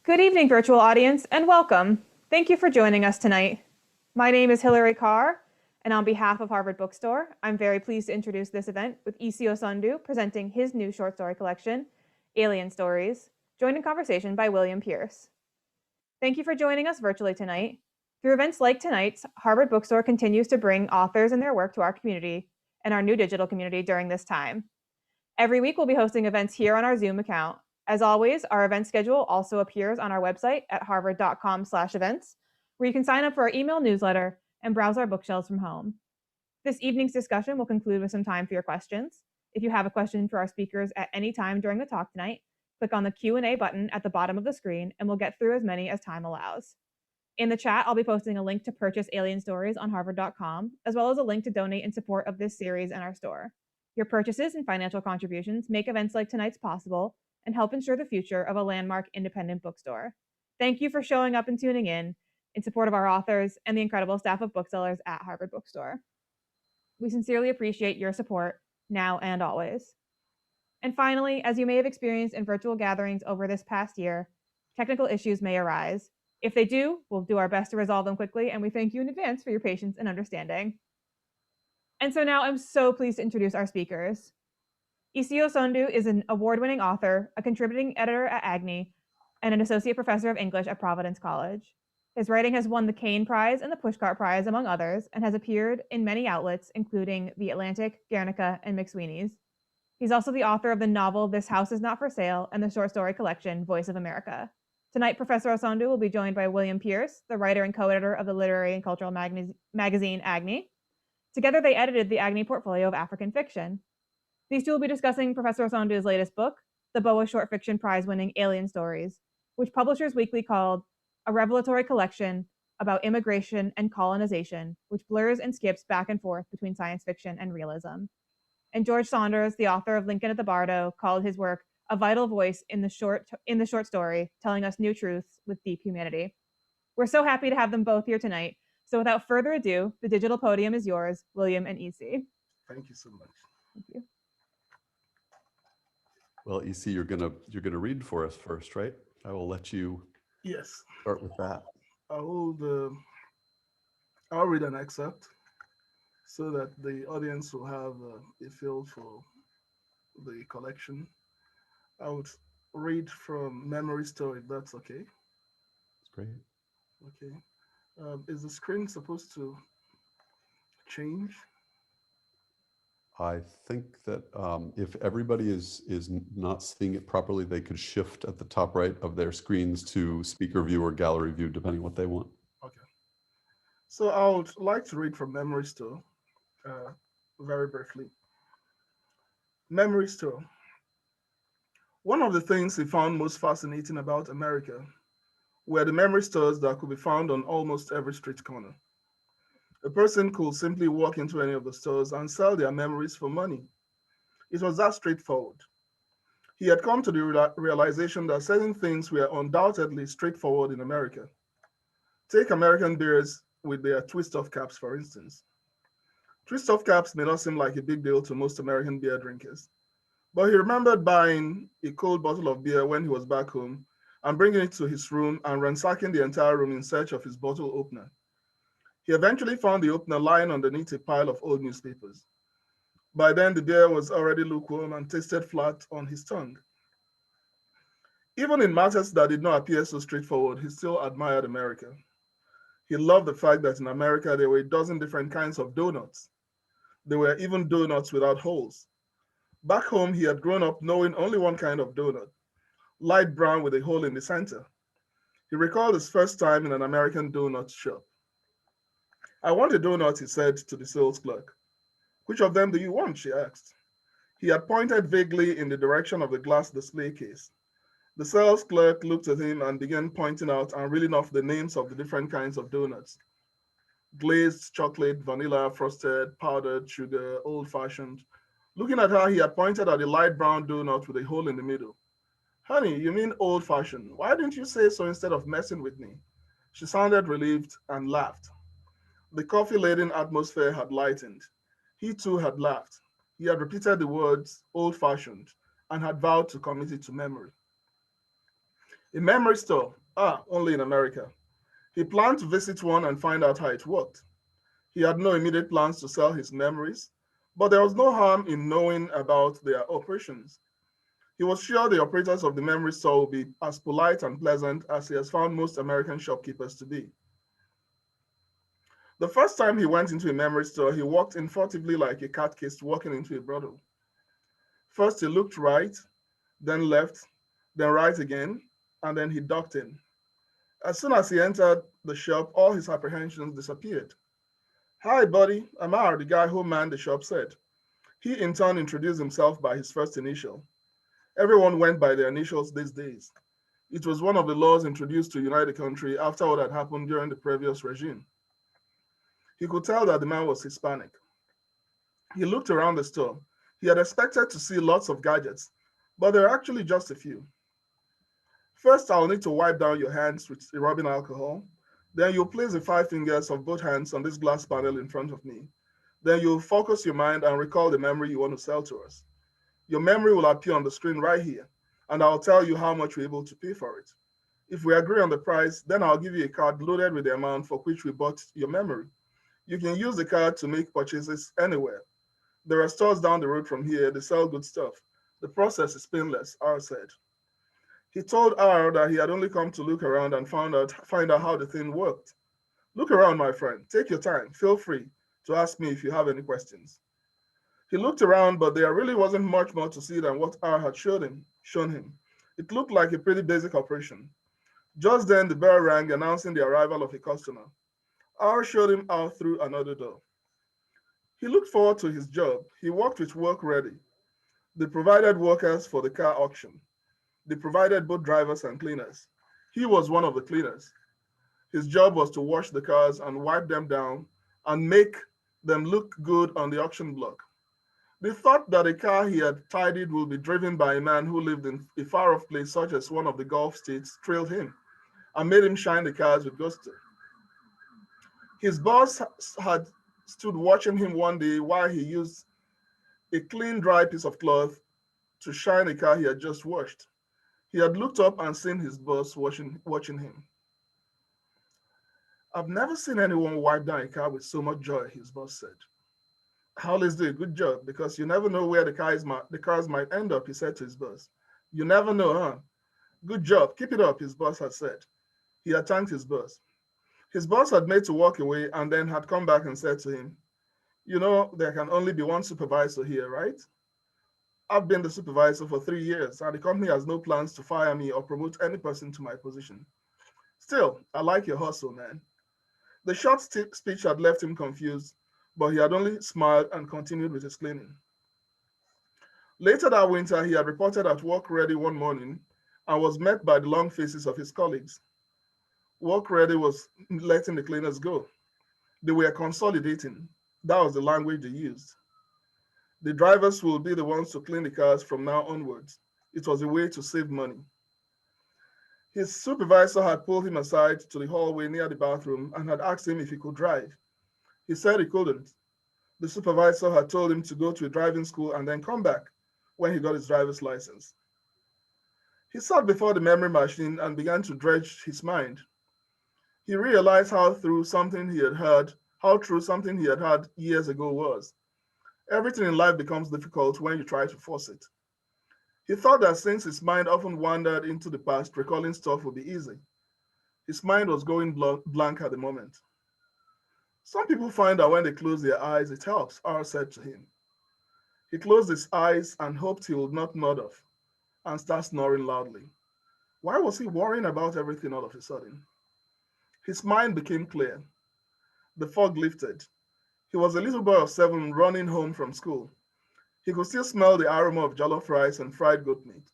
Good evening, virtual audience, and welcome. Thank you for joining us tonight. My name is Hillary Carr, and on behalf of Harvard Bookstore, I'm very pleased to introduce this event with Osondu presenting his new short story collection, Alien Stories, joined in conversation by William Pierce. Thank you for joining us virtually tonight. Through events like tonight's, Harvard Bookstore continues to bring authors and their work to our community and our new digital community during this time. Every week, we'll be hosting events here on our Zoom account. As always, our event schedule also appears on our website at harvard.com/events, where you can sign up for our email newsletter and browse our bookshelves from home. This evening's discussion will conclude with some time for your questions. If you have a question for our speakers at any time during the talk tonight, click on the Q&A button at the bottom of the screen, and we'll get through as many as time allows. In the chat, I'll be posting a link to purchase Alien Stories on harvard.com, as well as a link to donate in support of this series and our store. Your purchases and financial contributions make events like tonight's possible and help ensure the future of a landmark independent bookstore. Thank you for showing up and tuning in support of our authors and the incredible staff of booksellers at Harvard Bookstore. We sincerely appreciate your support now and always. And finally, as you may have experienced in virtual gatherings over this past year, technical issues may arise. If they do, we'll do our best to resolve them quickly, and we thank you in advance for your patience and understanding. And so now I'm so pleased to introduce our speakers. Osondu is an award-winning author, a contributing editor at AGNI, and an associate professor of English at Providence College. His writing has won the Caine Prize and the Pushcart Prize, among others, and has appeared in many outlets, including The Atlantic, Guernica, and McSweeney's. He's also the author of the novel This House Is Not for Sale and the short story collection Voice of America. Tonight, Professor Osondu will be joined by William Pierce, the writer and co-editor of the literary and cultural magazine AGNI. Together, they edited the AGNI portfolio of African fiction. These two will be discussing Professor Osondu's latest book, the BOA Short Fiction Prize-winning Alien Stories, which Publishers Weekly called a revelatory collection about immigration and colonization, which blurs and skips back and forth between science fiction and realism. And George Saunders, the author of Lincoln at the Bardo, called his work a vital voice in the short story, telling us new truths with deep humanity. We're so happy to have them both here tonight. So without further ado, the digital podium is yours, William and EC. Thank you so much. Thank you. Well, EC, you're gonna read for us first, right? I will let you start with that. I'll read an excerpt so that the audience will have a feel for the collection. I would read from memory store, if that's okay. It's great. Okay. Is the screen supposed to change? I think that if everybody is not seeing it properly, they could shift at the top right of their screens to speaker view or gallery view, depending what they want. Okay. So I would like to read from Memory Store very briefly. Memory Store. One of the things he found most fascinating about America were the memory stores that could be found on almost every street corner. A person could simply walk into any of the stores and sell their memories for money. It was that straightforward. He had come to the realization that certain things were undoubtedly straightforward in America. Take American beers with their twist-off caps, for instance. Twist-off caps may not seem like a big deal to most American beer drinkers, but he remembered buying a cold bottle of beer when he was back home and bringing it to his room and ransacking the entire room in search of his bottle opener. He eventually found the opener lying underneath a pile of old newspapers. By then, the beer was already lukewarm and tasted flat on his tongue. Even in matters that did not appear so straightforward, he still admired America. He loved the fact that in America, there were a dozen different kinds of donuts. There were even donuts without holes. Back home, he had grown up knowing only one kind of donut, light brown with a hole in the center. He recalled his first time in an American donut shop. "I want a donut," he said to the sales clerk. "Which of them do you want?" she asked. He had pointed vaguely in the direction of the glass display case. The sales clerk looked at him and began pointing out and reeling off the names of the different kinds of donuts. Glazed, chocolate, vanilla, frosted, powdered, sugar, old-fashioned. Looking at her, he had pointed at the light brown donut with a hole in the middle. "Honey, you mean old-fashioned. Why didn't you say so instead of messing with me?" She sounded relieved and laughed. The coffee-laden atmosphere had lightened. He too had laughed. He had repeated the words old-fashioned and had vowed to commit it to memory. A memory store, only in America. He planned to visit one and find out how it worked. He had no immediate plans to sell his memories, but there was no harm in knowing about their operations. He was sure the operators of the memory store would be as polite and pleasant as he has found most American shopkeepers to be. The first time he went into a memory store, he walked in furtively like a catchist walking into a brothel. First, he looked right, then left, then right again, and then he ducked in. As soon as he entered the shop, all his apprehensions disappeared. "Hi, buddy, I'm R, the guy who manned the shop said. He in turn introduced himself by his first initial. Everyone went by their initials these days. It was one of the laws introduced to unite the country after what had happened during the previous regime. He could tell that the man was Hispanic. He looked around the store. He had expected to see lots of gadgets, but there were actually just a few. First, I'll need to wipe down your hands with rubbing alcohol. Then you'll place the 5 fingers of both hands on this glass panel in front of me. Then you'll focus your mind and recall the memory you want to sell to us. Your memory will appear on the screen right here, and I'll tell you how much we're able to pay for it. If we agree on the price, then I'll give you a card loaded with the amount for which we bought your memory. You can use the card to make purchases anywhere. There are stores down the road from here. They sell good stuff. The process is painless," R said. He told R that he had only come to look around and find out how the thing worked. "Look around, my friend. Take your time. Feel free to ask me if you have any questions." He looked around, but there really wasn't much more to see than what R had shown him. It looked like a pretty basic operation. Just then, the bell rang, announcing the arrival of a customer. R showed him out through another door. He looked forward to his job. He worked with Work Ready. They provided workers for the car auction. They provided both drivers and cleaners. He was one of the cleaners. His job was to wash the cars and wipe them down and make them look good on the auction block. The thought that a car he had tidied would be driven by a man who lived in a far-off place such as one of the Gulf states thrilled him and made him shine the cars with gusto. His boss had stood watching him one day while he used a clean, dry piece of cloth to shine a car he had just washed. He had looked up and seen his boss watching him. "I've never seen anyone wipe down a car with so much joy," his boss said. "Always do a good job, because you never know where the cars might end up," he said to his boss. "You never know, huh? Good job, keep it up," his boss had said. He had thanked his boss. His boss had made to walk away and then had come back and said to him, "You know, there can only be one supervisor here, right? I've been the supervisor for 3 years, and the company has no plans to fire me or promote any person to my position. Still, I like your hustle, man." The short speech had left him confused, but he had only smiled and continued with his cleaning. Later that winter, he had reported at Work Ready one morning and was met by the long faces of his colleagues. Work Ready was letting the cleaners go. They were consolidating. That was the language they used. The drivers will be the ones to clean the cars from now onwards. It was a way to save money. His supervisor had pulled him aside to the hallway near the bathroom and had asked him if he could drive. He said he couldn't. The supervisor had told him to go to a driving school and then come back when he got his driver's license. He sat before the memory machine and began to dredge his mind. He realized how true something he had heard years ago was. Everything in life becomes difficult when you try to force it. He thought that since his mind often wandered into the past, recalling stuff would be easy. His mind was going blank at the moment. "Some people find that when they close their eyes, it helps," R said to him. He closed his eyes and hoped he would not nod off and start snoring loudly. Why was he worrying about everything all of a sudden? His mind became clear. The fog lifted. He was a little boy of 7 running home from school. He could still smell the aroma of jollof rice and fried goat meat.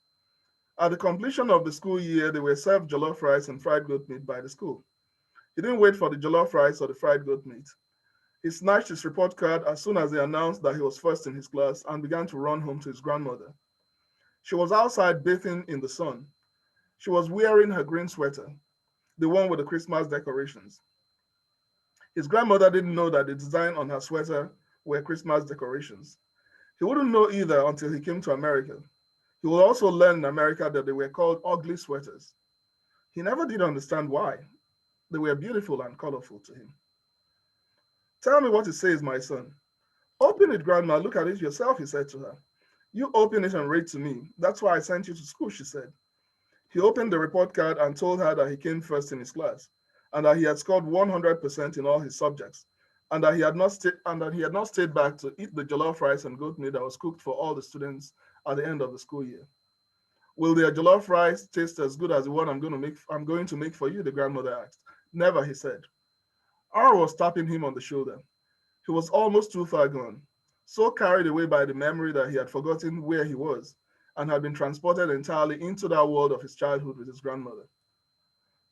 At the completion of the school year, they were served jollof rice and fried goat meat by the school. He didn't wait for the jollof rice or the fried goat meat. He snatched his report card as soon as they announced that he was first in his class and began to run home to his grandmother. She was outside bathing in the sun. She was wearing her green sweater, the one with the Christmas decorations. His grandmother didn't know that the design on her sweater were Christmas decorations. He wouldn't know either until he came to America. He would also learn in America that they were called ugly sweaters. He never did understand why. They were beautiful and colorful to him. Tell me what it says, my son. Open it, Grandma. Look at it yourself, he said to her. You open it and read to me. That's why I sent you to school, she said. He opened the report card and told her that he came first in his class, and that he had scored 100% in all his subjects, and that he had not stayed back to eat the jollof rice and goat meat that was cooked for all the students at the end of the school year. Will their jollof rice taste as good as the one I'm going to make for you? The grandmother asked. Never, he said. R was tapping him on the shoulder. He was almost too far gone, so carried away by the memory that he had forgotten where he was and had been transported entirely into that world of his childhood with his grandmother.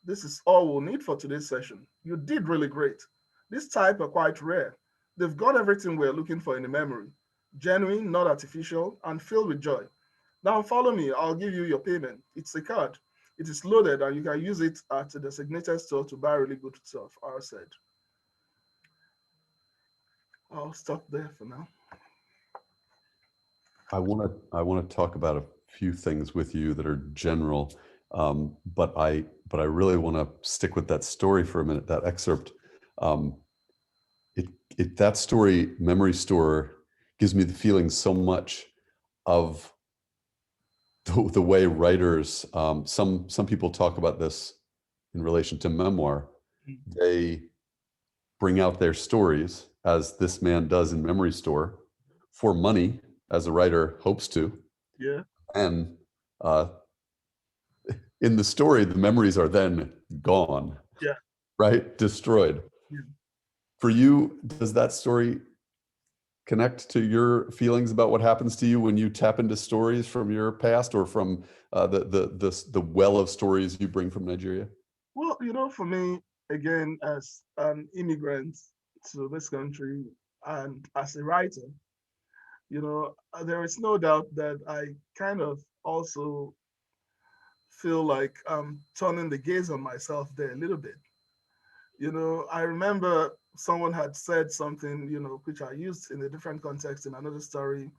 This is all we'll need for today's session. You did really great. This type are quite rare. They've got everything we're looking for in a memory. Genuine, not artificial, and filled with joy. Now follow me, I'll give you your payment. It's a card. It is loaded and you can use it at the designated store to buy really good stuff, R said. I'll stop there for now. I want to talk about a few things with you that are general, but I really want to stick with that story for a minute. That excerpt, that story, Memory Store, gives me the feeling so much of the way writers. Some people talk about this in relation to memoir. They bring out their stories, as this man does in Memory Store, for money, as a writer hopes to. Yeah. And in the story, the memories are then gone. Yeah. Right? Destroyed. Yeah. For you, does that story connect to your feelings about what happens to you when you tap into stories from your past, or from the well of stories you bring from Nigeria? Well, for me, again, as an immigrant to this country and as a writer, there is no doubt that I kind of also feel like I'm turning the gaze on myself there a little bit. I remember someone had said something, which I used in a different context in another story,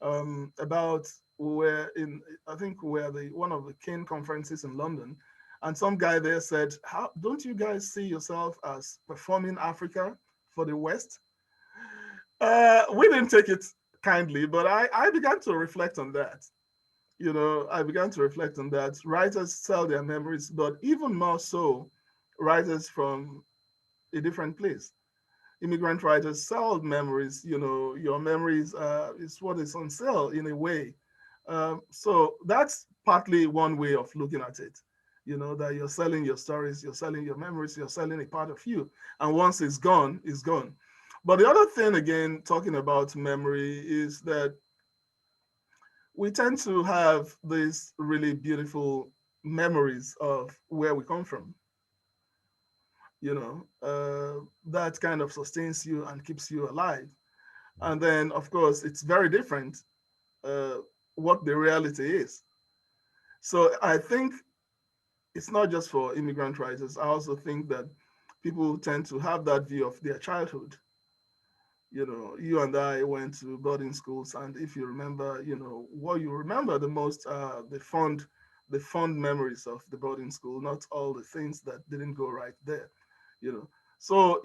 about I think we were at one of the Kane conferences in London, and some guy there said, "How don't you guys see yourself as performing Africa for the West?" We didn't take it kindly, but I began to reflect on that. I began to reflect on that. Writers tell their memories, but even more so, writers from a different place. Immigrant writers sell memories. Your memories is what is on sale in a way. So that's partly one way of looking at it. That you're selling your stories, you're selling your memories, you're selling a part of you. And once it's gone, it's gone. But the other thing, again, talking about memory, is that we tend to have these really beautiful memories of where we come from. That kind of sustains you and keeps you alive. And then, of course, it's very different what the reality is. So I think it's not just for immigrant writers. I also think that people tend to have that view of their childhood. You and I went to boarding schools, and if you remember, what you remember the most are the fond memories of the boarding school, not all the things that didn't go right there. So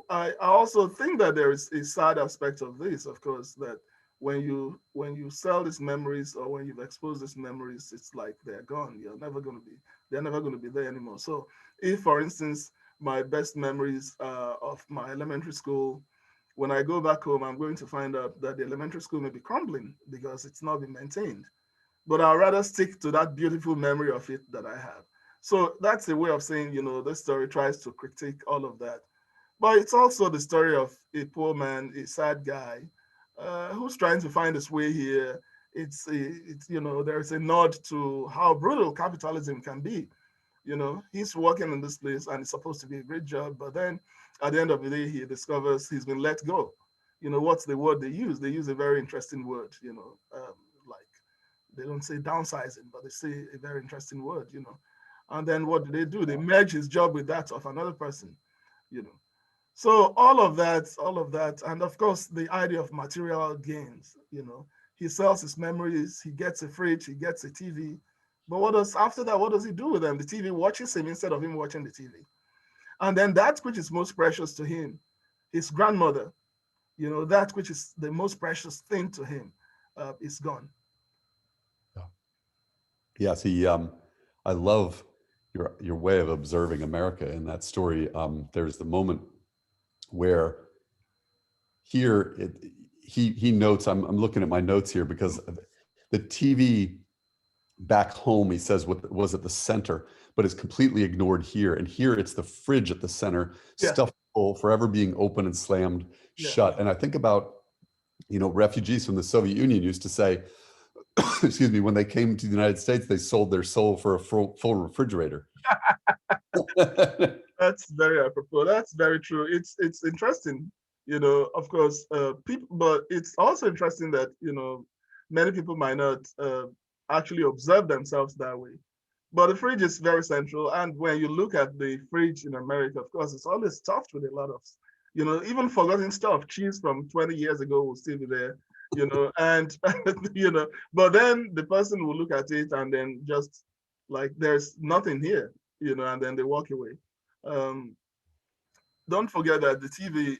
I also think that there is a sad aspect of this, of course, that when you sell these memories, or when you've exposed these memories, it's like they're gone. They're never going to be there anymore. So if, for instance, my best memories of my elementary school, when I go back home, I'm going to find out that the elementary school may be crumbling because it's not been maintained. But I'd rather stick to that beautiful memory of it that I have. So that's a way of saying, this story tries to critique all of that. But it's also the story of a poor man, a sad guy, who's trying to find his way here. It's there's a nod to how brutal capitalism can be. He's working in this place and it's supposed to be a great job, but then at the end of the day, he discovers he's been let go. What's the word they use? They use a very interesting word, like they don't say downsizing, but they say a very interesting word, And then what do? They merge his job with that of another person, So all of that, and of course, the idea of material gains, he sells his memories, he gets a fridge, he gets a TV, But what does after that? What does he do with them? The TV watches him instead of him watching the TV. And then that which is most precious to him, his grandmother, that which is the most precious thing to him, is gone. Yes, he. I love your way of observing America in that story. There's the moment where here he notes. I'm looking at my notes here because the TV back home, he says, what was at the center, but is completely ignored here. And here it's the fridge at the center, Yeah, stuffed full, forever being open and slammed yeah, shut. And I think about, refugees from the Soviet Union used to say, excuse me, when they came to the United States, they sold their soul for a full refrigerator. that's very apropos. That's very true. It's interesting, of course, people, but it's also interesting that, many people might not actually observe themselves that way. But the fridge is very central. And when you look at the fridge in America, of course, it's always stuffed with a lot of, even forgotten stuff. Cheese from 20 years ago will still be there, and, but then the person will look at it and then just like, there's nothing here, and then they walk away. Um, don't forget that the TV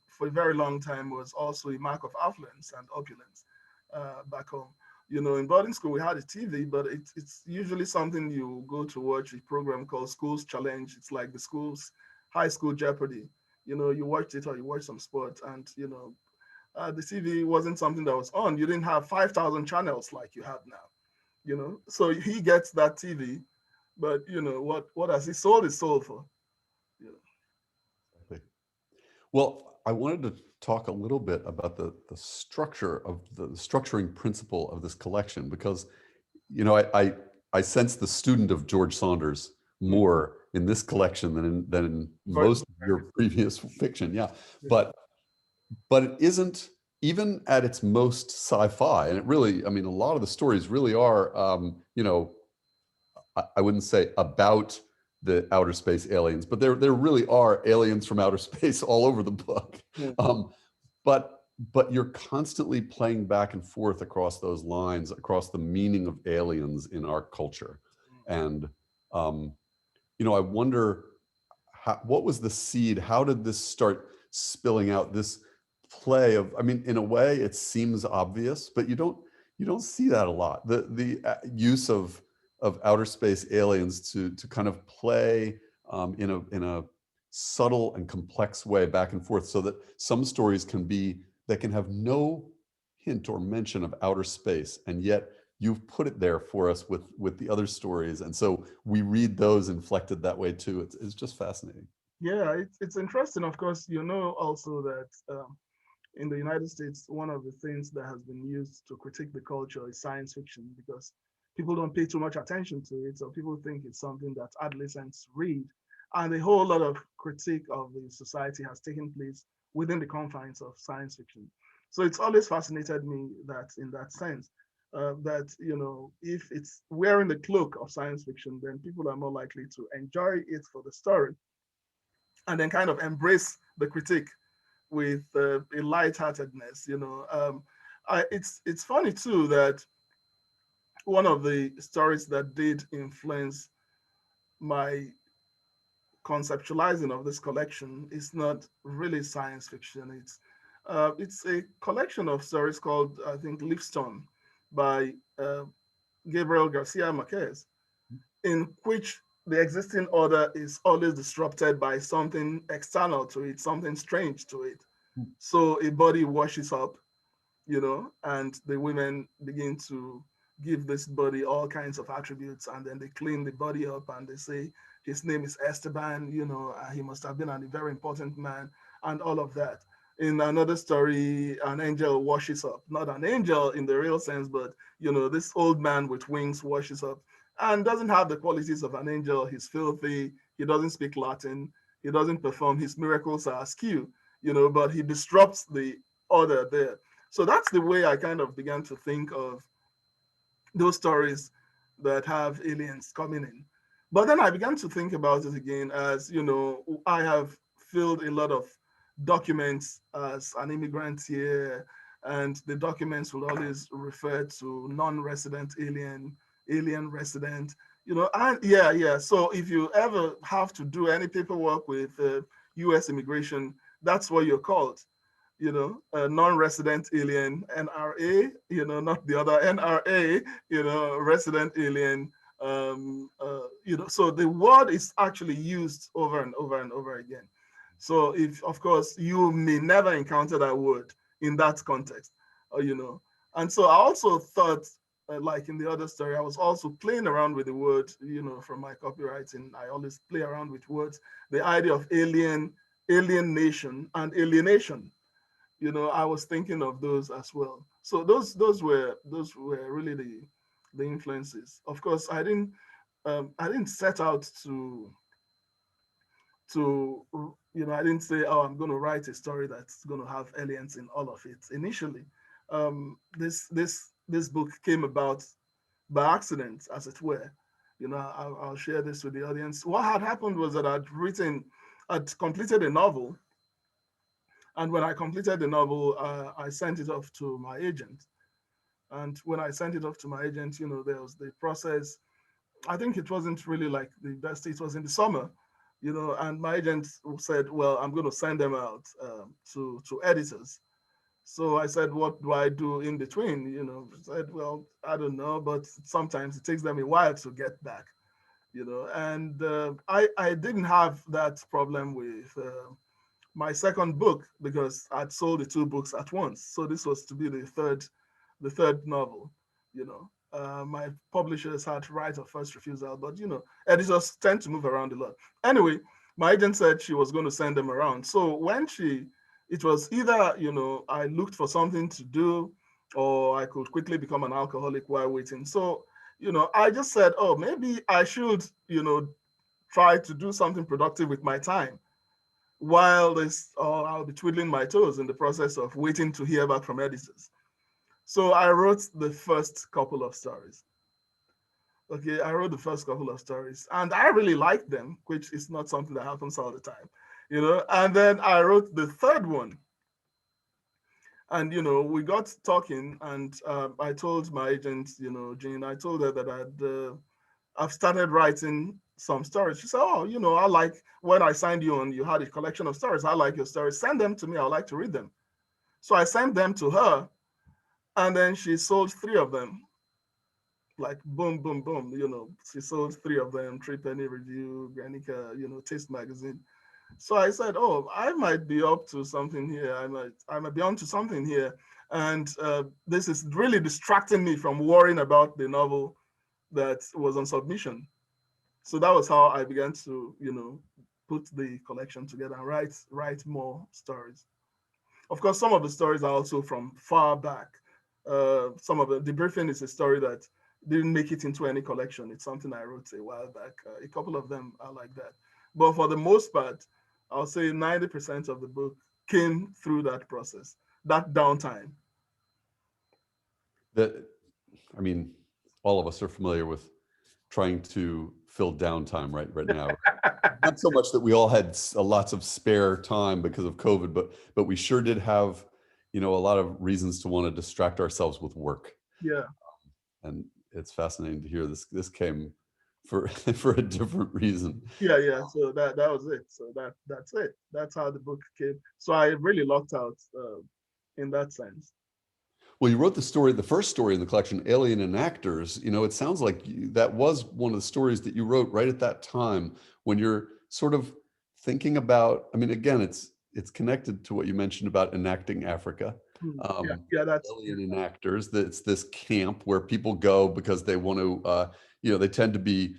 for a very long time was also a mark of affluence and opulence back home. In boarding school, we had a TV, but it's usually something you go to watch a program called Schools Challenge. It's like the schools, high school Jeopardy. You watched it or you watched some sport, and the TV wasn't something that was on. You didn't have 5,000 channels like you have now. So he gets that TV, but what has he sold his soul for? Well, I wanted to talk a little bit about the structure of the structuring principle of this collection, because, I sense the student of George Saunders more in this collection than in most of your previous fiction. Yeah. But it isn't, even at its most sci-fi, and it really, a lot of the stories really are, I wouldn't say about the outer space aliens, but there really are aliens from outer space all over the book. But you're constantly playing back and forth across those lines, across the meaning of aliens in our culture. And I wonder, what was the seed? How did this start spilling out, this play of, in a way it seems obvious, but you don't see that a lot. The use of outer space aliens to kind of play in a subtle and complex way back and forth, so that some stories can have no hint or mention of outer space, and yet you've put it there for us with the other stories, and so we read those inflected that way too. It's just fascinating. Yeah, it's interesting. Of course, also that in the United States, one of the things that has been used to critique the culture is science fiction, because people don't pay too much attention to it. So people think it's something that adolescents read. And a whole lot of critique of the society has taken place within the confines of science fiction. So it's always fascinated me that, in that sense, that, if it's wearing the cloak of science fiction, then people are more likely to enjoy it for the story and then kind of embrace the critique with a lightheartedness. It's funny too that one of the stories that did influence my conceptualizing of this collection is not really science fiction. It's a collection of stories called, I think, Livingstone by Gabriel Garcia Marquez, in which the existing order is always disrupted by something external to it, something strange to it. So a body washes up, and the women begin to give this body all kinds of attributes, and then they clean the body up and they say his name is Esteban, he must have been a very important man, and all of that. In another story, an angel washes up, not an angel in the real sense, but this old man with wings washes up and doesn't have the qualities of an angel. He's filthy, he doesn't speak Latin, he doesn't perform, his miracles are askew, but he disrupts the order there. So that's the way I kind of began to think of those stories that have aliens coming in. But then I began to think about it again as, I have filled a lot of documents as an immigrant here, and the documents will always refer to non-resident alien alien resident, and yeah. So if you ever have to do any paperwork with US immigration, that's what you're called, a non-resident alien, NRA, not the other NRA, resident alien. So the word is actually used over and over and over again. So if, of course, you may never encounter that word in that context, and so I also thought, like in the other story, I was also playing around with the word, from my copywriting. I always play around with words, the idea of alienation and alienation. I was thinking of those as well. So those were really the influences. Of course, I didn't set out to I didn't say, oh, I'm going to write a story that's going to have aliens in all of it initially. This book came about by accident, as it were. I'll share this with the audience. What had happened was that I'd completed a novel. And when I completed the novel, I sent it off to my agent. And when I sent it off to my agent, there was the process. I think it wasn't really like the best. It was in the summer, and my agent said, well, I'm going to send them out to editors. So I said, what do I do in between? I said, well, I don't know, but sometimes it takes them a while to get back, and I didn't have that problem with my second book because I'd sold the two books at once. So this was to be the third novel. My publishers had right of first refusal, but editors tend to move around a lot. Anyway, my agent said she was going to send them around. So when it was either I looked for something to do, or I could quickly become an alcoholic while waiting. So I just said, oh, maybe I should try to do something productive with my time while I'll be twiddling my toes in the process of waiting to hear back from editors. So I wrote the first couple of stories. Okay, I wrote the first couple of stories and I really liked them, which is not something that happens all the time, and then I wrote the third one. And, we got talking and I told my agent, Jean, I told her that I've started writing some stories. She said, oh, I like when I signed you on, you had a collection of stories. I like your stories. Send them to me. I'd like to read them. So I sent them to her and then she sold 3 of them. Like boom, boom, boom, she sold 3 of them, 3 Penny Review, Granica, Taste Magazine. So I said, oh, I might be up to something here. I might be onto something here. And this is really distracting me from worrying about the novel that was on submission. So that was how I began to, put the collection together and write more stories. Of course, some of the stories are also from far back. Some of the Debriefing is a story that didn't make it into any collection. It's something I wrote a while back. A couple of them are like that. But for the most part, I'll say 90% of the book came through that process, that downtime. All of us are familiar with trying to fill downtime right now. Not so much that we all had lots of spare time because of COVID, but we sure did have, a lot of reasons to want to distract ourselves with work. Yeah. And it's fascinating to hear this came for a different reason. Yeah. So that was it. So that's it. That's how the book came. So I really lucked out in that sense. Well, you wrote the first story in the collection, Alien and Actors. It sounds like that was one of the stories that you wrote right at that time when you're sort of thinking about, again, it's connected to what you mentioned about enacting Africa. That's Alien and Actors. It's this camp where people go because they want to, they tend to be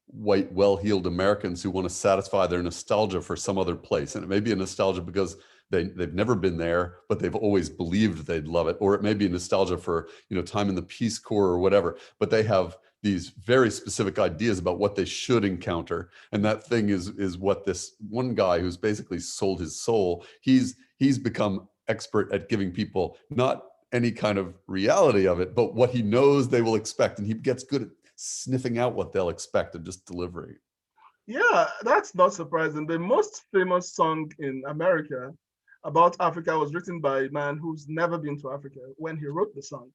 white, well-heeled Americans who want to satisfy their nostalgia for some other place. And it may be a nostalgia because they've never been there, but they've always believed they'd love it. Or it may be nostalgia for, time in the Peace Corps or whatever, but they have these very specific ideas about what they should encounter. And that thing is what this one guy who's basically sold his soul, he's become expert at giving people not any kind of reality of it, but what he knows they will expect. And he gets good at sniffing out what they'll expect and just delivering. Yeah, that's not surprising. The most famous song in America about Africa was written by a man who's never been to Africa when he wrote the song.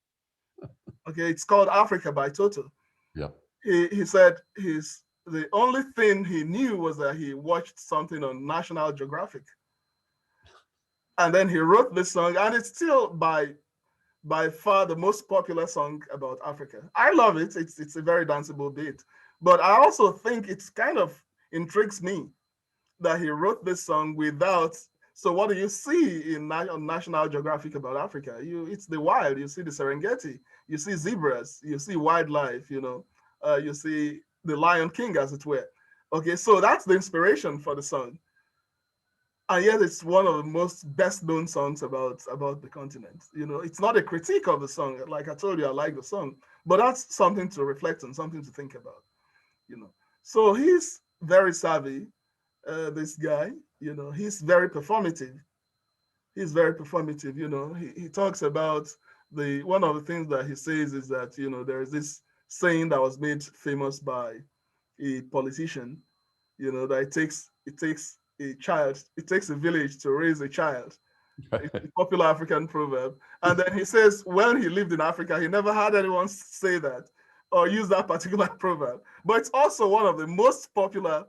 Okay, it's called Africa by Toto. Yeah. He said the only thing he knew was that he watched something on National Geographic. And then he wrote this song, and it's still by far the most popular song about Africa. I love it. It's a very danceable beat. But I also think it's kind of intrigues me that he wrote this song without. So what do you see on National Geographic about Africa? It's the wild. You see the Serengeti. You see zebras. You see wildlife. You see the Lion King, as it were. Okay, so that's the inspiration for the song. And yet it's one of the most best known songs about the continent. It's not a critique of the song. Like I told you, I like the song, but that's something to reflect on, something to think about. So he's very savvy, this guy. He's very performative. He's very performative. He talks about one of the things that he says is that, there is this saying that was made famous by a politician, that it takes a village to raise a child. It's a popular African proverb. And then he says when he lived in Africa, he never had anyone say that or use that particular proverb. But it's also one of the most popular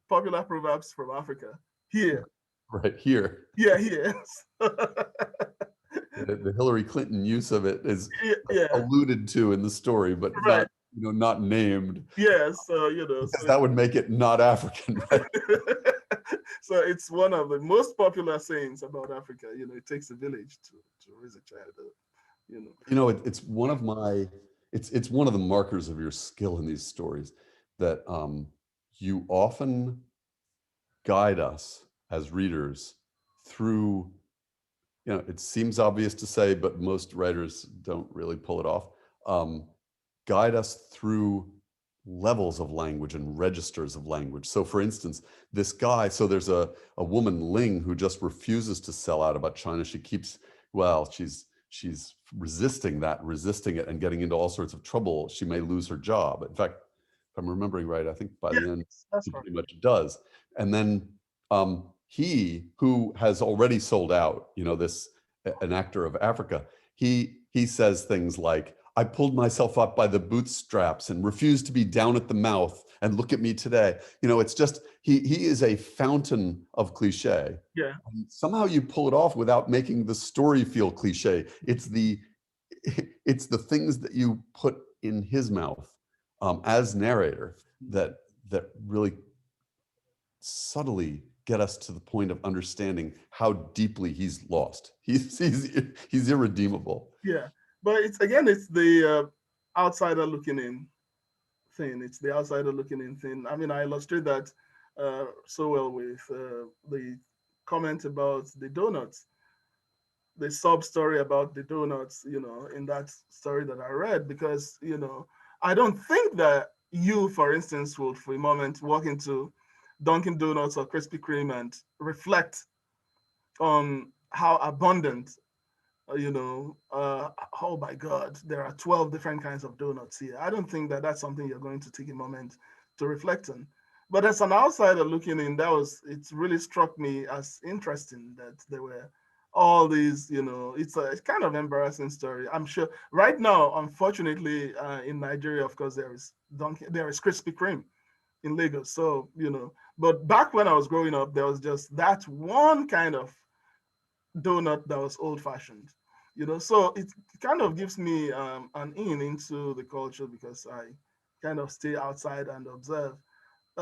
proverbs from Africa here. Right here. Yeah, here. The Hillary Clinton use of it is Yeah. alluded to in the story, but Right. not named. Yes, because that would make it not African, right? So it's one of the most popular sayings about Africa. It takes a village to raise a child. It's one of it's one of the markers of your skill in these stories that you often guide us as readers through. It seems obvious to say, but most writers don't really pull it off. Guide us through levels of language and registers of language. So for instance, this guy, so there's a woman, Ling, who just refuses to sell out about China. She keeps, she's resisting it and getting into all sorts of trouble. She may lose her job. In fact, if I'm remembering right, I think by the end, she pretty much does. And then he, who has already sold out, an actor of Africa, he says things like, I pulled myself up by the bootstraps and refused to be down at the mouth, and look at me today. It's just, he is a fountain of cliche. Yeah. And somehow you pull it off without making the story feel cliche. It's the things that you put in his mouth as narrator that really subtly get us to the point of understanding how deeply he's lost. He's irredeemable. Yeah. But it's the outsider looking in thing. It's the outsider looking in thing. I mean, I illustrate that so well with the comment about the donuts, the sub story about the donuts, in that story that I read, because, I don't think that you, for instance, would for a moment walk into Dunkin' Donuts or Krispy Kreme and reflect on how abundant oh my God, there are 12 different kinds of donuts here. I don't think that that's something you're going to take a moment to reflect on. But as an outsider looking in, it really struck me as interesting that there were all these, it's a kind of embarrassing story. I'm sure right now, unfortunately, in Nigeria, of course, there is Krispy Kreme in Lagos. So, but back when I was growing up, there was just that one kind of donut that was old-fashioned, so it kind of gives me an in into the culture, because I kind of stay outside and observe.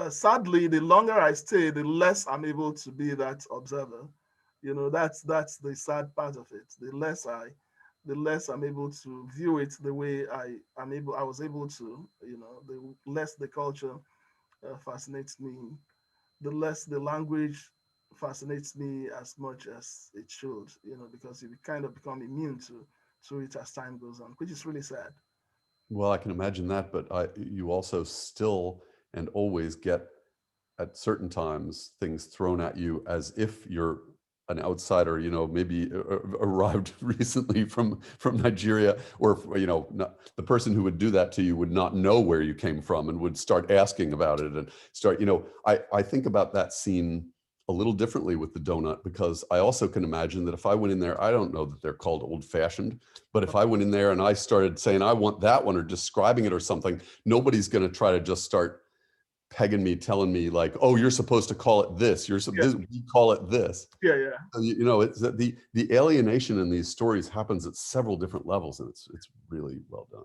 Sadly, the longer I stay, the less I'm able to be that observer. That's the sad part of it. The less I'm able to view it the way I was able to, the less the culture fascinates me, the less the language fascinates me as much as it should, because you kind of become immune to it as time goes on, which is really sad. Well, I can imagine that, but you also still and always get at certain times things thrown at you as if you're an outsider, maybe arrived recently from Nigeria, or the person who would do that to you would not know where you came from and would start asking about it and start, I think about that scene a little differently with the donut, because I also can imagine that if I went in there, I don't know that they're called old fashioned, but if I went in there and I started saying, I want that one, or describing it or something, nobody's going to try to just start pegging me, telling me like, oh, you're supposed to call it this. We call it this. Yeah. So, you know, it's that the alienation in these stories happens at several different levels, and it's really well done.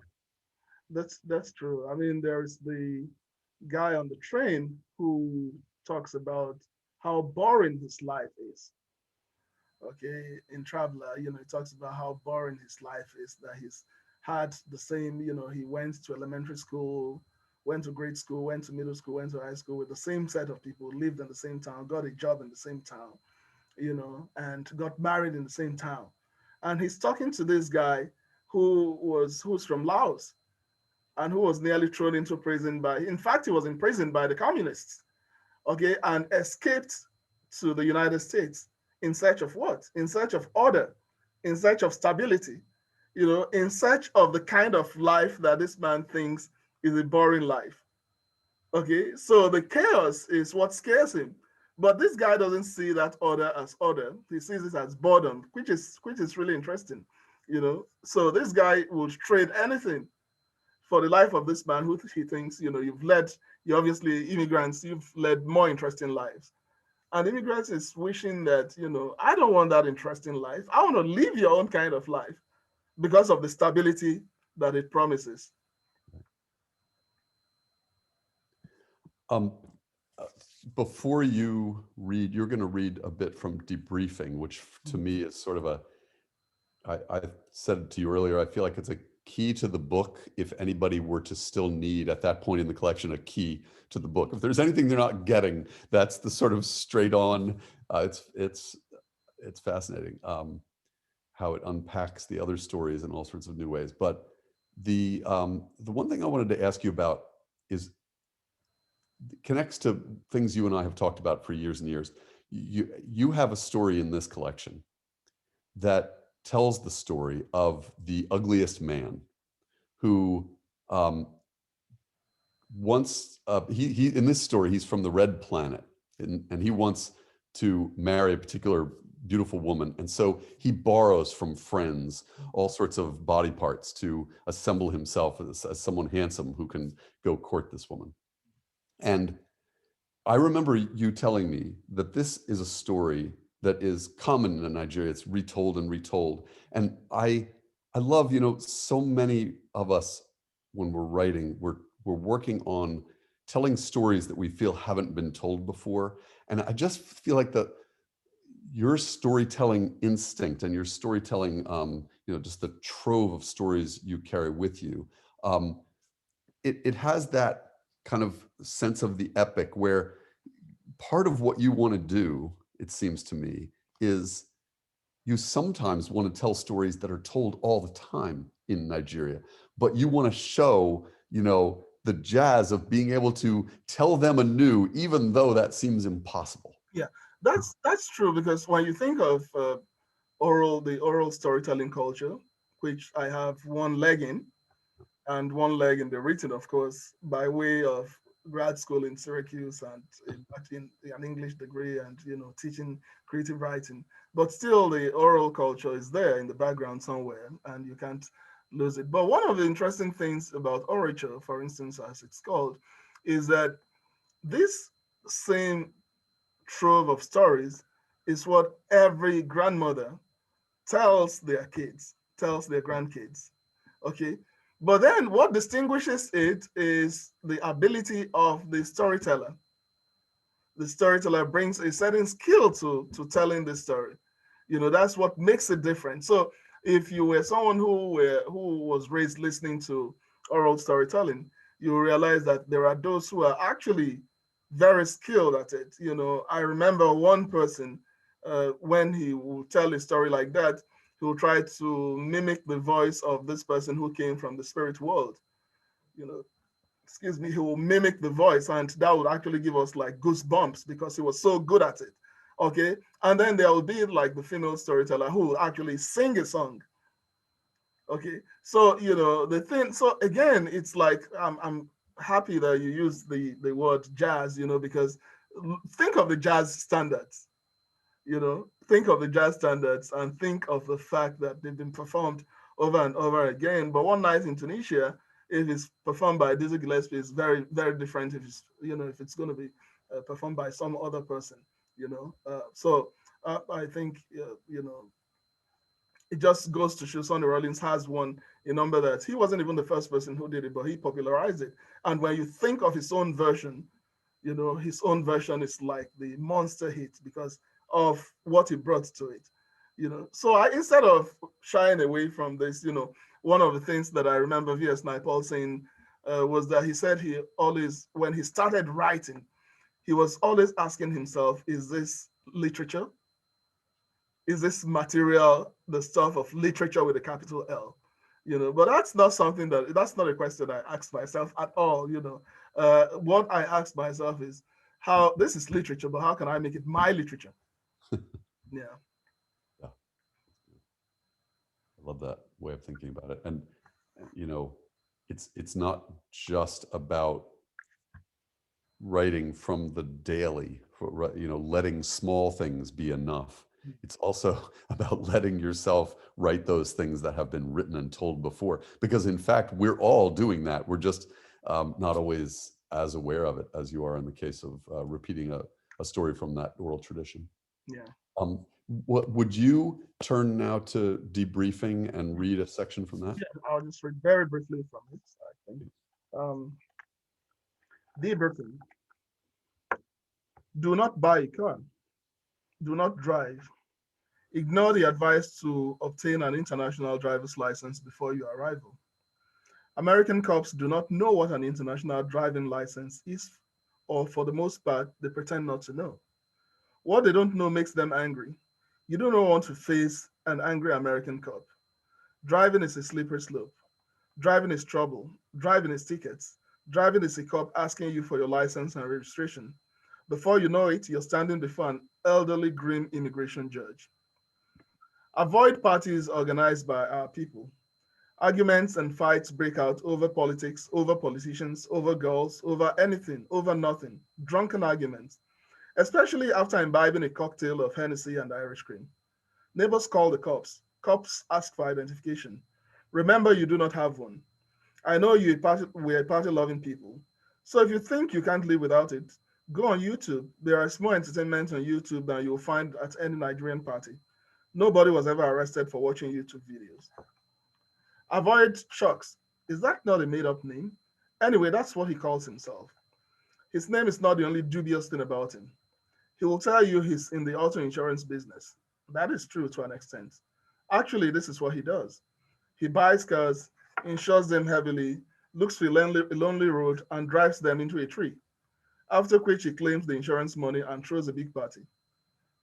That's true. I mean, there's the guy on the train who talks about how boring his life is. Okay, in Traveler, he talks about how boring his life is, that he's had the same, he went to elementary school, went to grade school, went to middle school, went to high school with the same set of people, lived in the same town, got a job in the same town, and got married in the same town. And he's talking to this guy who's from Laos, and who was nearly thrown into prison in fact, he was imprisoned by the communists, okay, and escaped to the United States in search of what? In search of order, in search of stability, in search of the kind of life that this man thinks is a boring life. Okay, so the chaos is what scares him. But this guy doesn't see that order as order. He sees it as boredom, which is really interesting. So this guy would trade anything for the life of this man who he thinks, you obviously immigrants, you've led more interesting lives. And immigrants is wishing that, I don't want that interesting life. I want to live your own kind of life because of the stability that it promises. Before you read, you're going to read a bit from Debriefing, which to me is sort of I said it to you earlier, I feel like it's a key to the book if anybody were to still need at that point in the collection a key to the book. If there's anything they're not getting, that's the sort of straight on. It's fascinating how it unpacks the other stories in all sorts of new ways. But the one thing I wanted to ask you about is connects to things you and I have talked about for years and years. You have a story in this collection that tells the story of the ugliest man who wants, he in this story, he's from the Red Planet, and he wants to marry a particular beautiful woman. And so he borrows from friends all sorts of body parts to assemble himself as someone handsome who can go court this woman. And I remember you telling me that this is a story that is common in Nigeria. It's retold and retold. And I love, so many of us, when we're writing, we're working on telling stories that we feel haven't been told before. And I just feel like your storytelling instinct and your storytelling, just the trove of stories you carry with you, it has that kind of sense of the epic, where part of what you want to do, it seems to me, is you sometimes want to tell stories that are told all the time in Nigeria, but you want to show, the jazz of being able to tell them anew, even though that seems impossible. Yeah, that's true, because when you think of the oral storytelling culture, which I have one leg in, and one leg in the written, of course, by way of grad school in Syracuse and in an English degree, and teaching creative writing. But still, the oral culture is there in the background somewhere, and you can't lose it. But one of the interesting things about orature, for instance, as it's called, is that this same trove of stories is what every grandmother tells their kids, tells their grandkids. Okay. But then what distinguishes it is the ability of the storyteller. The storyteller brings a certain skill to telling the story. That's what makes it different. So if you were someone who was raised listening to oral storytelling, you realize that there are those who are actually very skilled at it. I remember one person, when he will tell a story like that, he will try to mimic the voice of this person who came from the spirit world. Excuse me, he will mimic the voice, and that would actually give us like goosebumps because he was so good at it. Okay. And then there will be like the female storyteller who will actually sing a song. Okay. So, the thing, so again, it's like, I'm happy that you use the word jazz, because Think of the jazz standards, think of the jazz standards and think of the fact that they've been performed over and over again. But One Night in Tunisia, if it's performed by Dizzy Gillespie, is very, very different if it's going to be performed by some other person, So I think, it just goes to show Sonny Rollins has won a number that he wasn't even the first person who did it, but he popularized it. And when you think of his own version, his own version is like the monster hit because of what he brought to it. So instead of shying away from this, one of the things that I remember V.S. Naipaul saying was that he said he always, when he started writing, he was always asking himself, is this literature? Is this material the stuff of literature with a capital L? But that's not that's not a question I asked myself at all. What I asked myself is how this is literature, but how can I make it my literature? Yeah. Yeah. I love that way of thinking about it. And, it's not just about writing from the daily, letting small things be enough. It's also about letting yourself write those things that have been written and told before, because in fact, we're all doing that. We're just not always as aware of it as you are in the case of repeating a story from that oral tradition. Yeah. What would you turn now to debriefing and read a section from that? Yeah, I'll just read very briefly from it, I think. Debriefing. Do not buy a car. Do not drive. Ignore the advice to obtain an international driver's license before your arrival. American cops do not know what an international driving license is, or for the most part, they pretend not to know. What they don't know makes them angry. You do not want to face an angry American cop. Driving is a slippery slope. Driving is trouble. Driving is tickets. Driving is a cop asking you for your license and registration. Before you know it, you're standing before an elderly, grim immigration judge. Avoid parties organized by our people. Arguments and fights break out over politics, over politicians, over girls, over anything, over nothing. Drunken arguments, especially after imbibing a cocktail of Hennessy and Irish cream. Neighbors call the cops. Cops ask for identification. Remember, you do not have one. I know we're party-loving people. So if you think you can't live without it, go on YouTube. There is more entertainment on YouTube than you'll find at any Nigerian party. Nobody was ever arrested for watching YouTube videos. Avoid Chucks. Is that not a made-up name? Anyway, that's what he calls himself. His name is not the only dubious thing about him. He will tell you he's in the auto insurance business. That is true to an extent. Actually, this is what he does. He buys cars, insures them heavily, looks for a lonely road, and drives them into a tree. After which he claims the insurance money and throws a big party.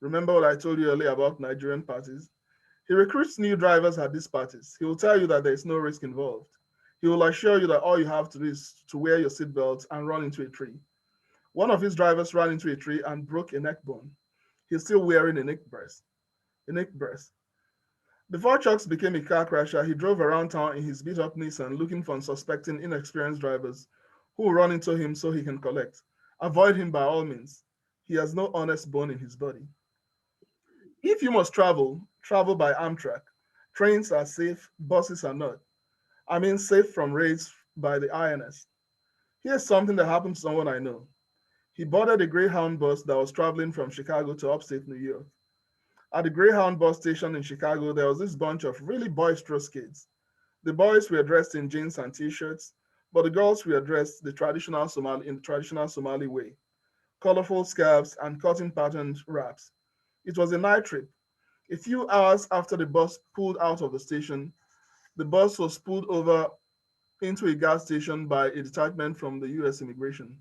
Remember what I told you earlier about Nigerian parties? He recruits new drivers at these parties. He will tell you that there is no risk involved. He will assure you that all you have to do is to wear your seatbelt and run into a tree. One of his drivers ran into a tree and broke a neck bone. He's still wearing a neck brace. Before Chucks became a car crasher, he drove around town in his beat-up Nissan looking for unsuspecting, inexperienced drivers who will run into him so he can collect. Avoid him by all means. He has no honest bone in his body. If you must travel, travel by Amtrak. Trains are safe, buses are not. I mean safe from raids by the INS. Here's something that happened to someone I know. He boarded a Greyhound bus that was traveling from Chicago to upstate New York. At the Greyhound bus station in Chicago, there was this bunch of really boisterous kids. The boys were dressed in jeans and t-shirts, but the girls were dressed in the traditional Somali way. Colorful scarves and cotton patterned wraps. It was a night trip. A few hours after the bus pulled out of the station, the bus was pulled over into a gas station by a detachment from the US immigration.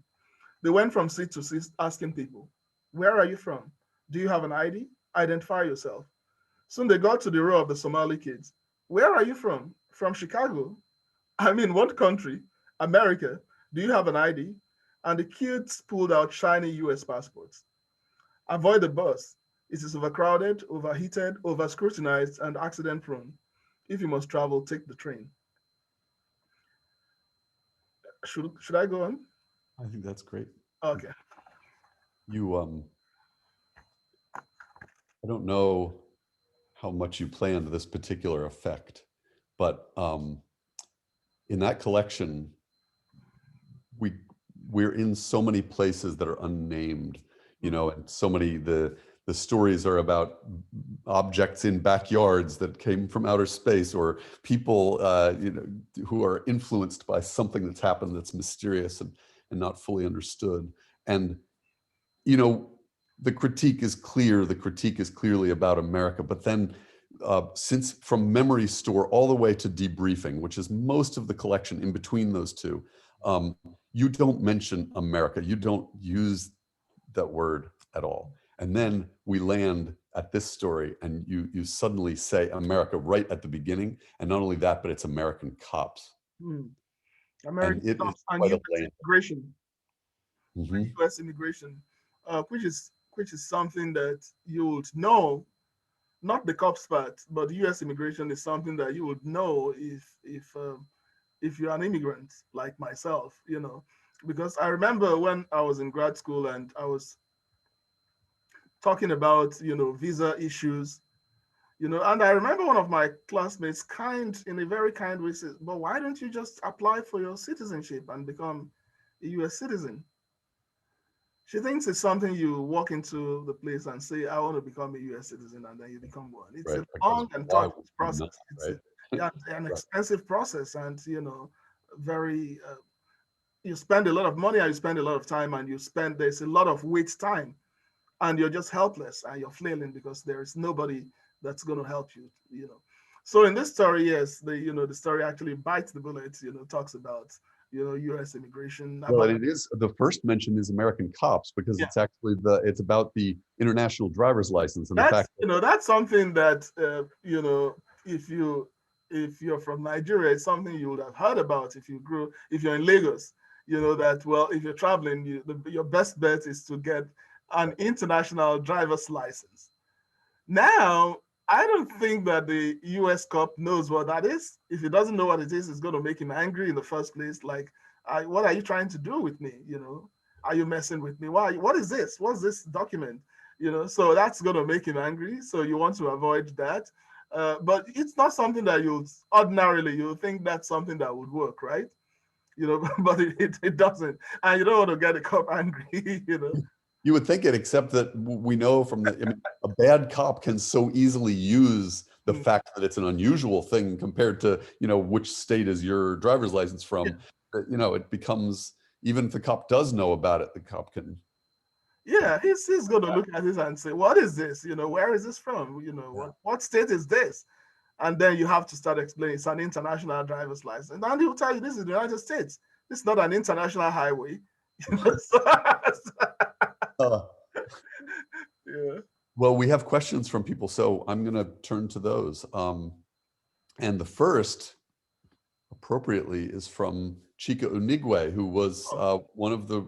They went from seat to seat asking people, "Where are you from? Do you have an ID? Identify yourself." Soon they got to the row of the Somali kids. "Where are you from?" "From Chicago." "I mean, what country?" "America." "Do you have an ID?" And the kids pulled out shiny US passports. Avoid the bus. It is overcrowded, overheated, over-scrutinized, and accident-prone. If you must travel, take the train. Should I go on? I think that's great. Okay. You, I don't know how much you planned this particular effect, but in that collection, we're in so many places that are unnamed, you know, and so many, the stories are about objects in backyards that came from outer space, or people you know, who are influenced by something that's happened that's mysterious and not fully understood. And you know, the critique is clear. The critique is clearly about America. But then, since from Memory Store all the way to Debriefing, which is most of the collection in between those two, you don't mention America. You don't use that word at all. And then we land at this story, and you suddenly say America right at the beginning. And not only that, but it's American cops. American And it is cops and quite a U.S. land. immigration, Mhm. U.S. immigration, which is something that you would know, not the cops part, but U.S. immigration is something that you would know if you're an immigrant like myself, you know, because I remember when I was in grad school and I was talking about, you know, visa issues, you know, and I remember one of my classmates in a very kind way says, but why don't you just apply for your citizenship and become a US citizen? She thinks it's something you walk into the place and say, I want to become a US citizen, and then you become one. It's Right. a Because long and why would torturous you process. not, It's right? yeah, an Right. expensive process, and, you know, very, you spend a lot of money and you spend a lot of time, and there's a lot of wait time, and you're just helpless and you're flailing because there is nobody that's going to help you, you know. So in this story, yes, the story actually bites the bullet, you know, talks about, you know, US immigration, Well, about, and it is, the first mention is American cops, because yeah, it's actually it's about the international driver's license and the that's, fact that, you know, that's something that, you know, if you're from Nigeria, it's something you would have heard about if you're in Lagos, you know, that, well, if you're traveling, your best bet is to get an international driver's license. Now, I don't think that the US cop knows what that is. If he doesn't know what it is, it's going to make him angry in the first place. Like, what are you trying to do with me? You know, are you messing with me? Why? What is this? What's this document? You know, so that's going to make him angry. So you want to avoid that. But it's not something that you think that's something that would work, right? You know, but it doesn't. And you don't want to get the cop angry, you know. you would think it, except that we know from I mean, a bad cop can so easily use the Mm, fact that it's an unusual thing compared to, you know, which state is your driver's license yeah. from, that, you know, it becomes, even if the cop does know about it, the cop can. Yeah, he's going to look at this and say, "What is this? You know, where is this from? You know, Yeah. what state is this?" And then you have to start explaining it's an international driver's license, and he will tell you this is the United States. This is not an international highway. You know, Uh, yeah. well, we have questions from people, so I'm going to turn to those. And the first, appropriately, is from Chika Unigwe, who was one of the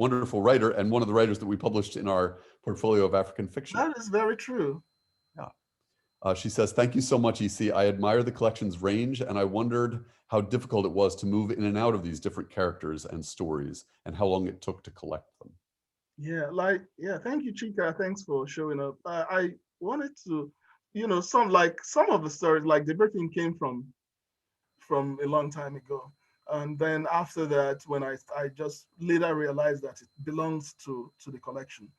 wonderful writer and one of the writers that we published in our portfolio of African fiction. That is very true. Yeah. She says, thank you so much, EC. I admire the collection's range, and I wondered how difficult it was to move in and out of these different characters and stories, and how long it took to collect them. Yeah, thank you, Chika. Thanks for showing up. I wanted to, you know, some of the stories, like the Debriefing came from a long time ago. And then after that, when I just later realized that it belongs to the collection.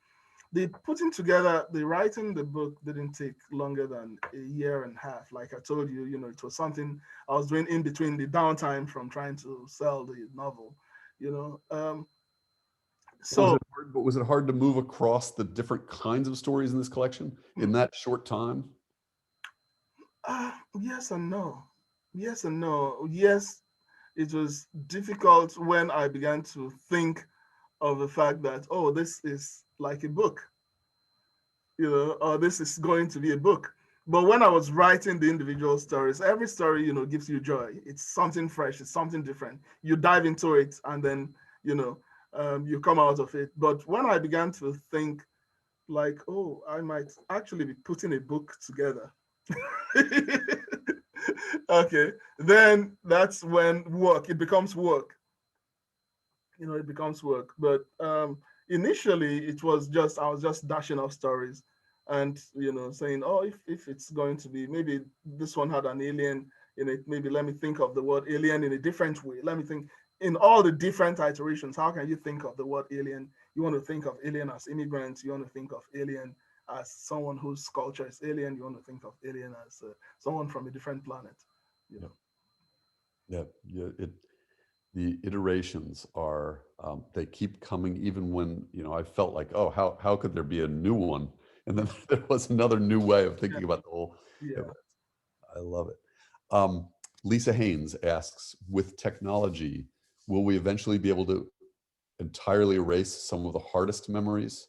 The writing the book didn't take longer than a year and a half. Like I told you, you know, it was something I was doing in between the downtime from trying to sell the novel, you know. So Was it hard to move across the different kinds of stories in this collection in that short time? yes and no. Yes and no. Yes, it was difficult when I began to think of the fact that, oh, this is like a book, you know, or this is going to be a book. But when I was writing the individual stories, every story, you know, gives you joy. It's something fresh, it's something different. You dive into it, and then, you know, you come out of it. But when I began to think, like, oh, I might actually be putting a book together. Okay, then that's when it becomes work. You know, it becomes work. But initially it was just, I was just dashing off stories and, saying, oh, if it's going to be, maybe this one had an alien in it, maybe let me think of the word alien in a different way. Let me think in all the different iterations. How can you think of the word alien? You want to think of alien as immigrants. You want to think of alien as someone whose culture is alien. You want to think of alien as someone from a different planet. Yeah, yeah. The iterations are they keep coming, even when I felt like, oh, how could there be a new one? And then there was another new way of thinking about the whole. Yeah. I love it. Lisa Haynes asks, with technology, will we eventually be able to entirely erase some of the hardest memories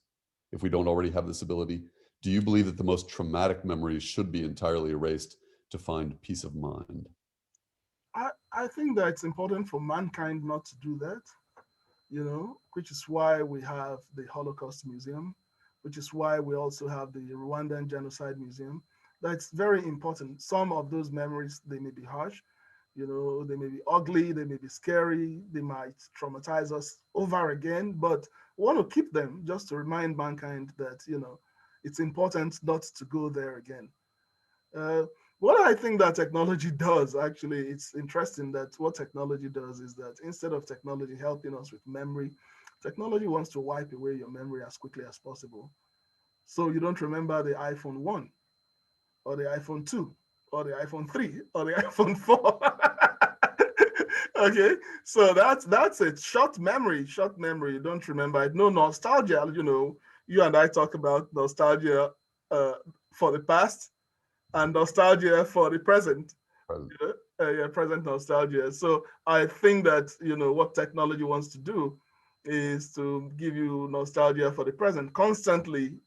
if we don't already have this ability? Do you believe that the most traumatic memories should be entirely erased to find peace of mind? I think that it's important for mankind not to do that, which is why we have the Holocaust Museum, which is why we also have the Rwandan Genocide Museum. That's very important. Some of those memories, they may be harsh, they may be ugly, they may be scary, they might traumatize us over again, but we want to keep them just to remind mankind that, it's important not to go there again. What I think that technology does, actually, it's interesting that what technology does is that instead of technology helping us with memory, technology wants to wipe away your memory as quickly as possible. So you don't remember the iPhone 1 or the iPhone 2 or the iPhone 3 or the iPhone 4. Okay, so that's it. Short memory. You don't remember it. No nostalgia. You and I talk about nostalgia for the past and nostalgia for the present. Present nostalgia. So I think that what technology wants to do is to give you nostalgia for the present, constantly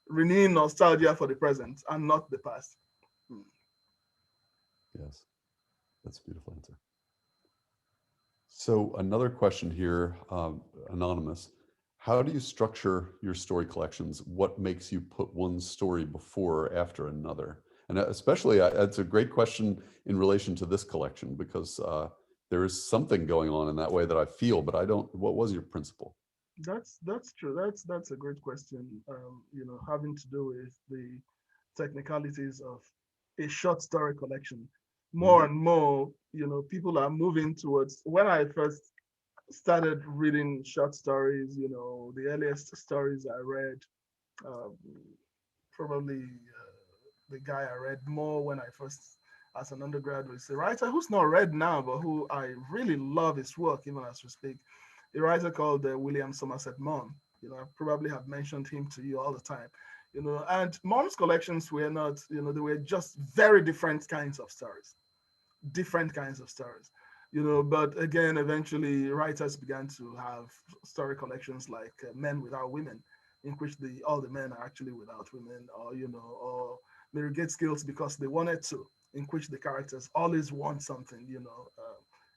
renewing nostalgia for the present and not the past. Yes, that's a beautiful answer. So another question here, anonymous. How do you structure your story collections? What makes you put one story before or after another? And especially, it's a great question in relation to this collection, because there is something going on in that way that I feel, but I don't. What was your principle? That's true. That's a great question. Having to do with the technicalities of a short story collection. More and more, people are moving towards. When I first started reading short stories, the earliest stories I read, um, probably the guy I read more when I first, as an undergrad, was a writer who's not read now, but who I really love his work, even as we speak. A writer called William Somerset Maugham. I probably have mentioned him to you all the time. And Maugham's collections were not, they were just very different kinds of stories. But again, eventually writers began to have story collections like Men Without Women, in which all the men are actually without women, or Mirrogate Skills Because They Wanted To, in which the characters always want something,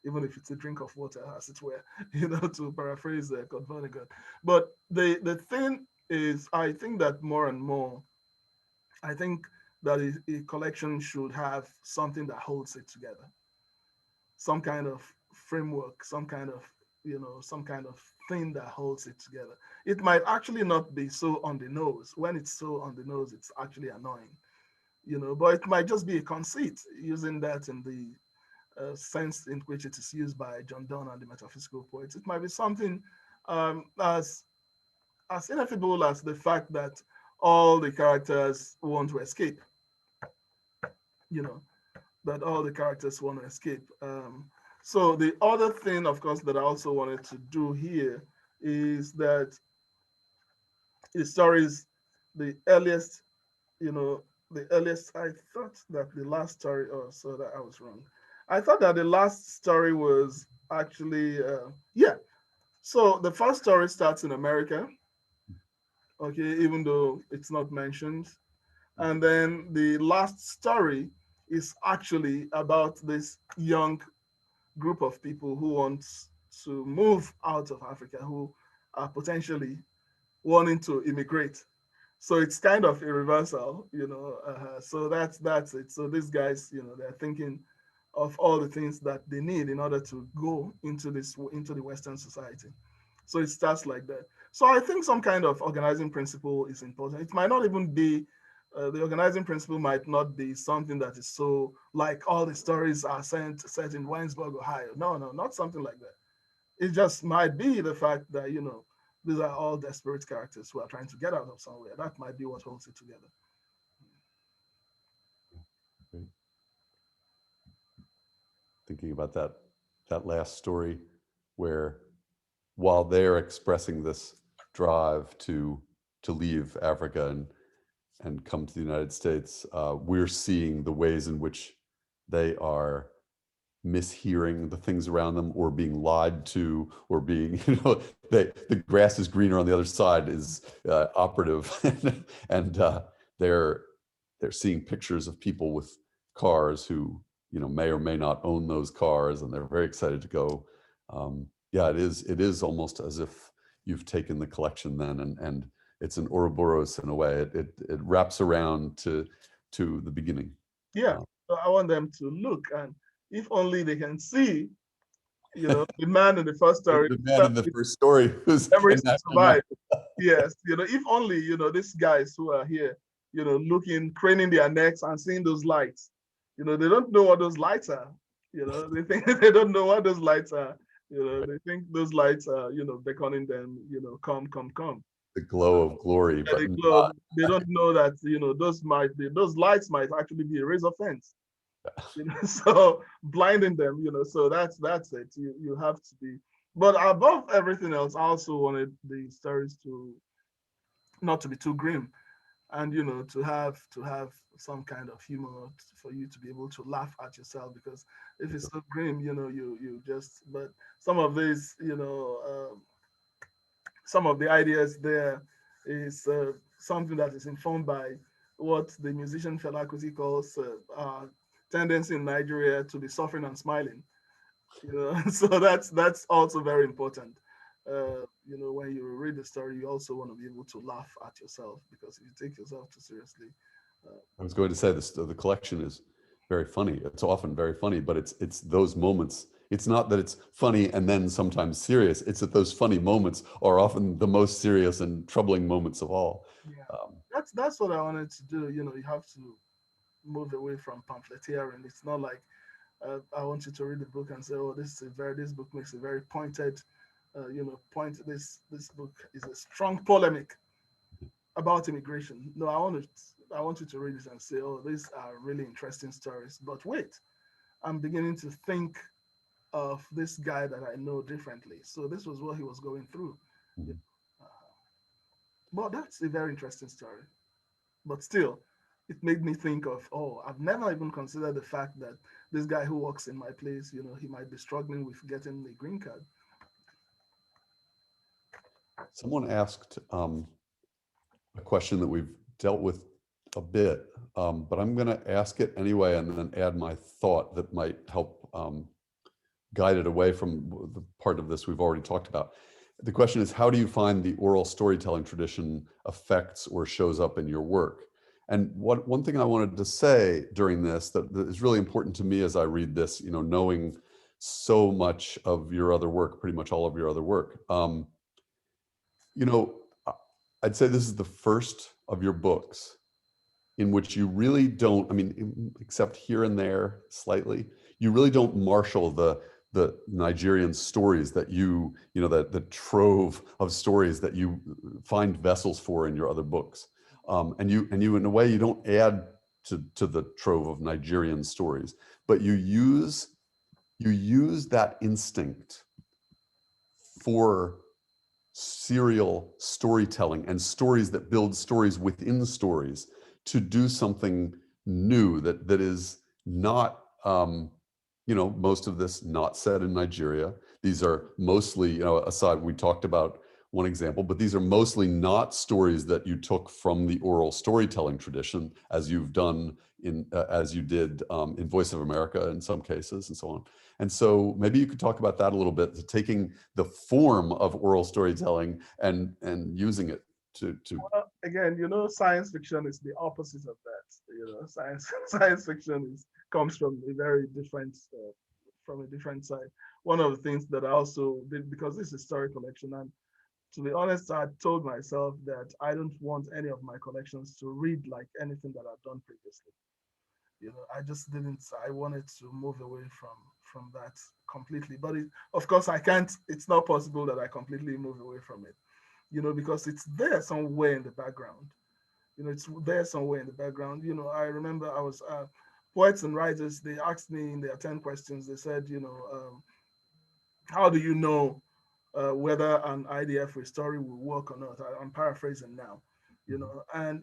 even if it's a drink of water, as it were, to paraphrase Kurt Vonnegut. But the thing is, I think that more and more, I think that a collection should have something that holds it together, some kind of framework, some kind of thing that holds it together. It might actually not be so on the nose. When it's so on the nose, it's actually annoying, but it might just be a conceit, using that in the sense in which it is used by John Donne and the metaphysical poets. It might be something as ineffable as the fact that all the characters want to escape, that all the characters want to escape. So the other thing, of course, that I also wanted to do here is that the stories, the earliest, I thought that the last story, oh, so that I was wrong. I thought that the last story was actually, yeah. So the first story starts in America, okay, even though it's not mentioned. And then the last story is actually about this young group of people who want to move out of Africa, who are potentially wanting to immigrate. So it's kind of a reversal, so that's it. So these guys, they're thinking of all the things that they need in order to go into the Western society. So it starts like that. So I think some kind of organizing principle is important. It might not even be, the organizing principle might not be something that is so like all the stories are set in Waynesburg, Ohio. No, no, not something like that. It just might be the fact that, these are all desperate characters who are trying to get out of somewhere. That might be what holds it together. Great. Thinking about that last story where while they're expressing this drive to leave Africa and come to the United States, we're seeing the ways in which they are mishearing the things around them, or being lied to, or being, the grass is greener on the other side is operative, and they're seeing pictures of people with cars who may or may not own those cars, and they're very excited to go. Yeah, it is almost as if you've taken the collection then, and it's an Ouroboros in a way. It wraps around to the beginning. Yeah, so I want them to look, and if only they can see, the man in the first story, The man in the first story who's memories to survive. Yes, if only, these guys who are here, looking, craning their necks and seeing those lights. They don't know what those lights are. They think they don't know what those lights are. They think those lights are, beckoning them, come, come, come. The glow of glory, Yeah, but they glow. They don't know that, those lights might actually be a razor fence. So blinding them, so that's it. You have to be, but above everything else, I also wanted the stories to not to be too grim, and to have some kind of humor for you to be able to laugh at yourself, because if it's so grim, you just, but some of these, some of the ideas there is something that is informed by what the musician Fela Kuti calls tendency in Nigeria to be suffering and smiling. So that's also very important. When you read the story, you also want to be able to laugh at yourself, because if you take yourself too seriously. I was going to say this: the collection is very funny. It's often very funny, but it's those moments. It's not that it's funny and then sometimes serious. It's that those funny moments are often the most serious and troubling moments of all. Yeah, that's what I wanted to do. You have to move away from pamphleteering. It's not like I want you to read the book and say, "Oh, this book makes a very pointed, point. This book is a strong polemic about immigration." No, I want you to read it and say, "Oh, these are really interesting stories." But wait, I'm beginning to think of this guy that I know differently. So this was what he was going through. Mhm. But that's a very interesting story. But still, it made me think of, oh, I've never even considered the fact that this guy who works in my place, he might be struggling with getting the green card. Someone asked a question that we've dealt with a bit, but I'm going to ask it anyway, and then add my thought that might help guide it away from the part of this we've already talked about. The question is, how do you find the oral storytelling tradition affects or shows up in your work? And one thing I wanted to say during this that is really important to me as I read this, knowing so much of your other work, pretty much all of your other work, I'd say this is the first of your books in which you really don't, I mean, except here and there slightly, you really don't marshal the Nigerian stories that the trove of stories that you find vessels for in your other books. And you in a way, you don't add to the trove of Nigerian stories, but you use that instinct for serial storytelling and stories that build stories within stories to do something new that is not, most of this not set in Nigeria. These are mostly, aside, we talked about one example, but these are mostly not stories that you took from the oral storytelling tradition, as you've done as you did in Voice of America in some cases, and so on. And so maybe you could talk about that a little bit, taking the form of oral storytelling and using it to. Well, again, science fiction is the opposite of that. Science fiction comes from a very different, from a different side. One of the things that I also did, because this is a story collection, and To be honest, I told myself that I don't want any of my collections to read like anything that I've done previously. I just didn't. I wanted to move away from that completely. But of course, I can't. It's not possible that I completely move away from it. Because it's there somewhere in the background. It's there somewhere in the background. I remember I was poets and writers. They asked me in their 10 questions. They said, how do you know whether an idea for a story will work or not? I'm paraphrasing now, and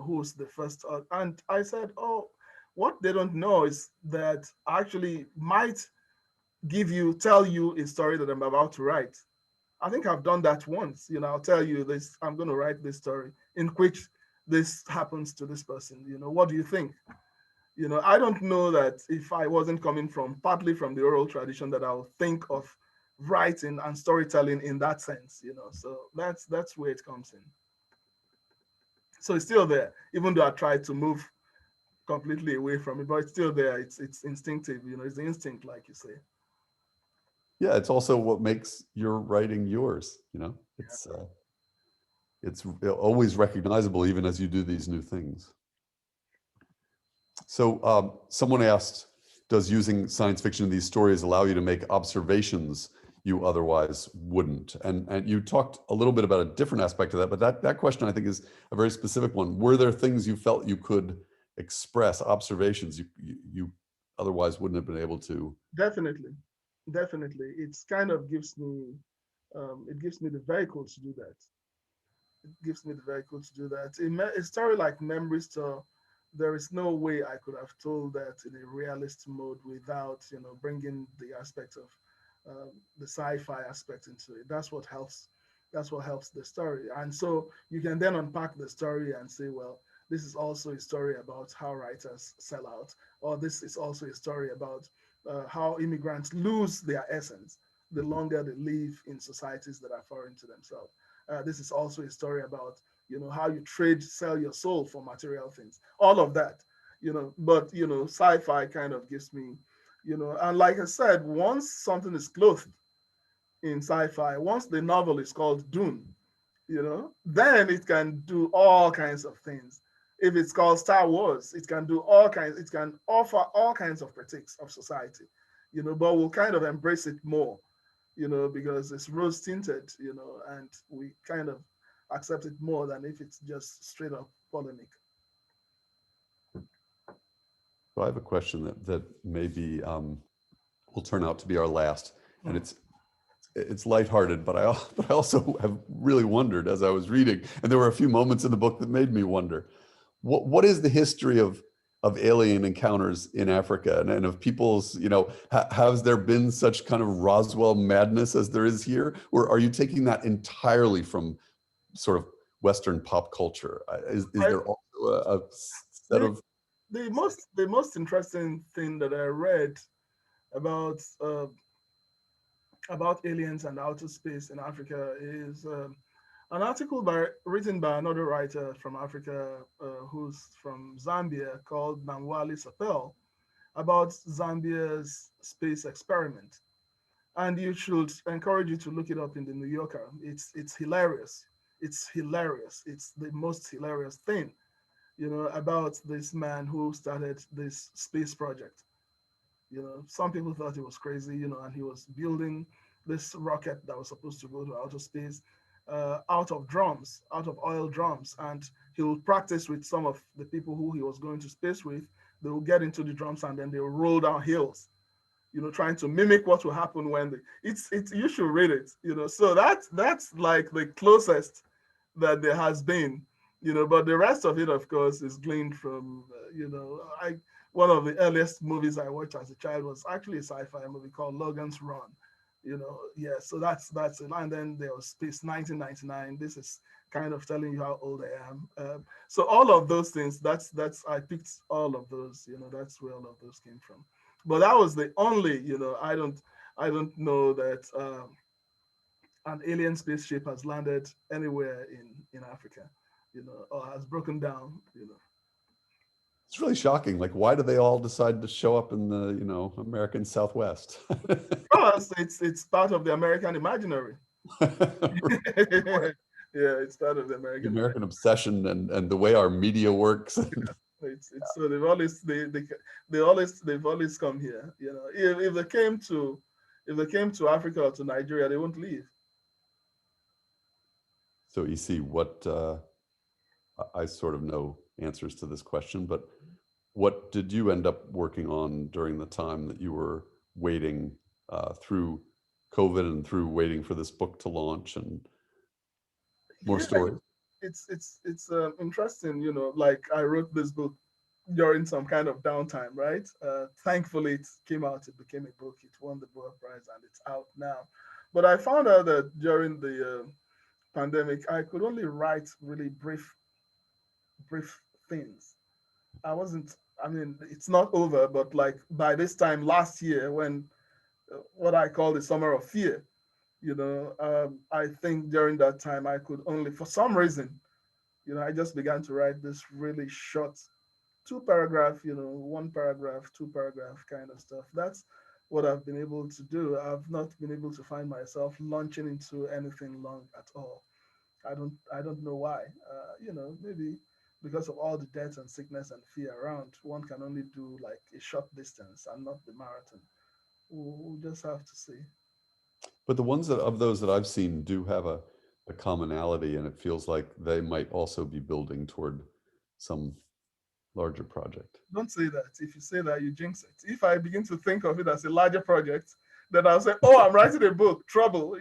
who's the first? And I said, oh, what they don't know is that I actually might tell you a story that I'm about to write. I think I've done that once. I'll tell you this, I'm going to write this story in which this happens to this person. What do you think? I don't know that if I wasn't coming partly from the oral tradition, that I'll think of writing and storytelling in that sense. So that's where it comes in. So it's still there, even though I tried to move completely away from it, but it's still there. It's instinctive. It's the instinct, like you say. Yeah, it's also what makes your writing yours. It's always recognizable, even as you do these new things. So someone asked, does using science fiction in these stories allow you to make observations you otherwise wouldn't? And you talked a little bit about a different aspect of that, but that question I think is a very specific one. Were there things you felt you could express, observations you otherwise wouldn't have been able to? Definitely. It's kind of gives me the vehicle to do that. It gives me the vehicle to do that. A story like Memory Store, there is no way I could have told that in a realist mode without, bringing the aspect of the sci-fi aspect into it. That's what helps. That's what helps the story. And so you can then unpack the story and say, well, this is also a story about how writers sell out, or this is also a story about how immigrants lose their essence the longer they live in societies that are foreign to themselves. This is also a story about, how you sell your soul for material things, all of that, but, sci-fi kind of gives me, and like I said, once something is clothed in sci-fi, once the novel is called Dune, then it can do all kinds of things. If it's called Star Wars, it can do all kinds, it can offer all kinds of critiques of society, but we'll kind of embrace it more, because it's rose tinted, and we kind of accept it more than if it's just straight up polemic. So I have a question that maybe will turn out to be our last, and it's lighthearted, but I also have really wondered as I was reading, and there were a few moments in the book that made me wonder, what is the history of alien encounters in Africa and of people's, has there been such kind of Roswell madness as there is here? Or are you taking that entirely from sort of Western pop culture? Is there also a set of... The most interesting thing that I read about aliens and outer space in Africa is an article written by another writer from Africa who's from Zambia, called Namwali Sapel, about Zambia's space experiment. And you should encourage you to look it up in the New Yorker. It's hilarious. It's hilarious. It's the most hilarious thing, about this man who started this space project. Some people thought he was crazy, and he was building this rocket that was supposed to go to outer space out of oil drums. And he would practice with some of the people who he was going to space with. They will get into the drums and then they will roll down hills, trying to mimic what will happen when it's you should read it, So that's like the closest that there has been, but the rest of it, of course, is gleaned from, one of the earliest movies I watched as a child was actually a sci-fi movie called Logan's Run, so that's it. And then there was Space 1999. This is kind of telling you how old I am. So all of those things, that's I picked all of those, that's where all of those came from. But that was the only, I don't know that an alien spaceship has landed anywhere in Africa, or has broken down, It's really shocking. Like, why do they all decide to show up in the, American Southwest? Because it's part of the American imaginary. Yeah, it started with The American. American obsession and the way our media works. It's so they've always come here. You know, if they came to Africa or to Nigeria, they won't leave. So EC, what I sort of know answers to this question, but what did you end up working on during the time that you were waiting through COVID and through waiting for this book to launch and more Yeah, stories? it's interesting. You know, like I wrote this book during some kind of downtime, right? Thankfully, it came out. It became a book. It won the book prize, and it's out now. But I found out that during the pandemic, I could only write really brief things. I wasn't. I mean, it's not over, but like by this time last year, when what I call the summer of fear, I think during that time I could only, for some reason, I just began to write this really short two paragraph, one paragraph, two paragraph kind of stuff. That's what I've been able to do. I've not been able to find myself launching into anything long at all. I don't know why. Maybe because of all the death and sickness and fear around, one can only do like a short distance and not the marathon. We'll just have to see. But the ones that of those that I've seen do have a commonality, and it feels like they might also be building toward some larger project. Don't say that. If you say that, you jinx it. If I begin to think of it as a larger project, then I'll say, "Oh, I'm writing a book. Trouble,"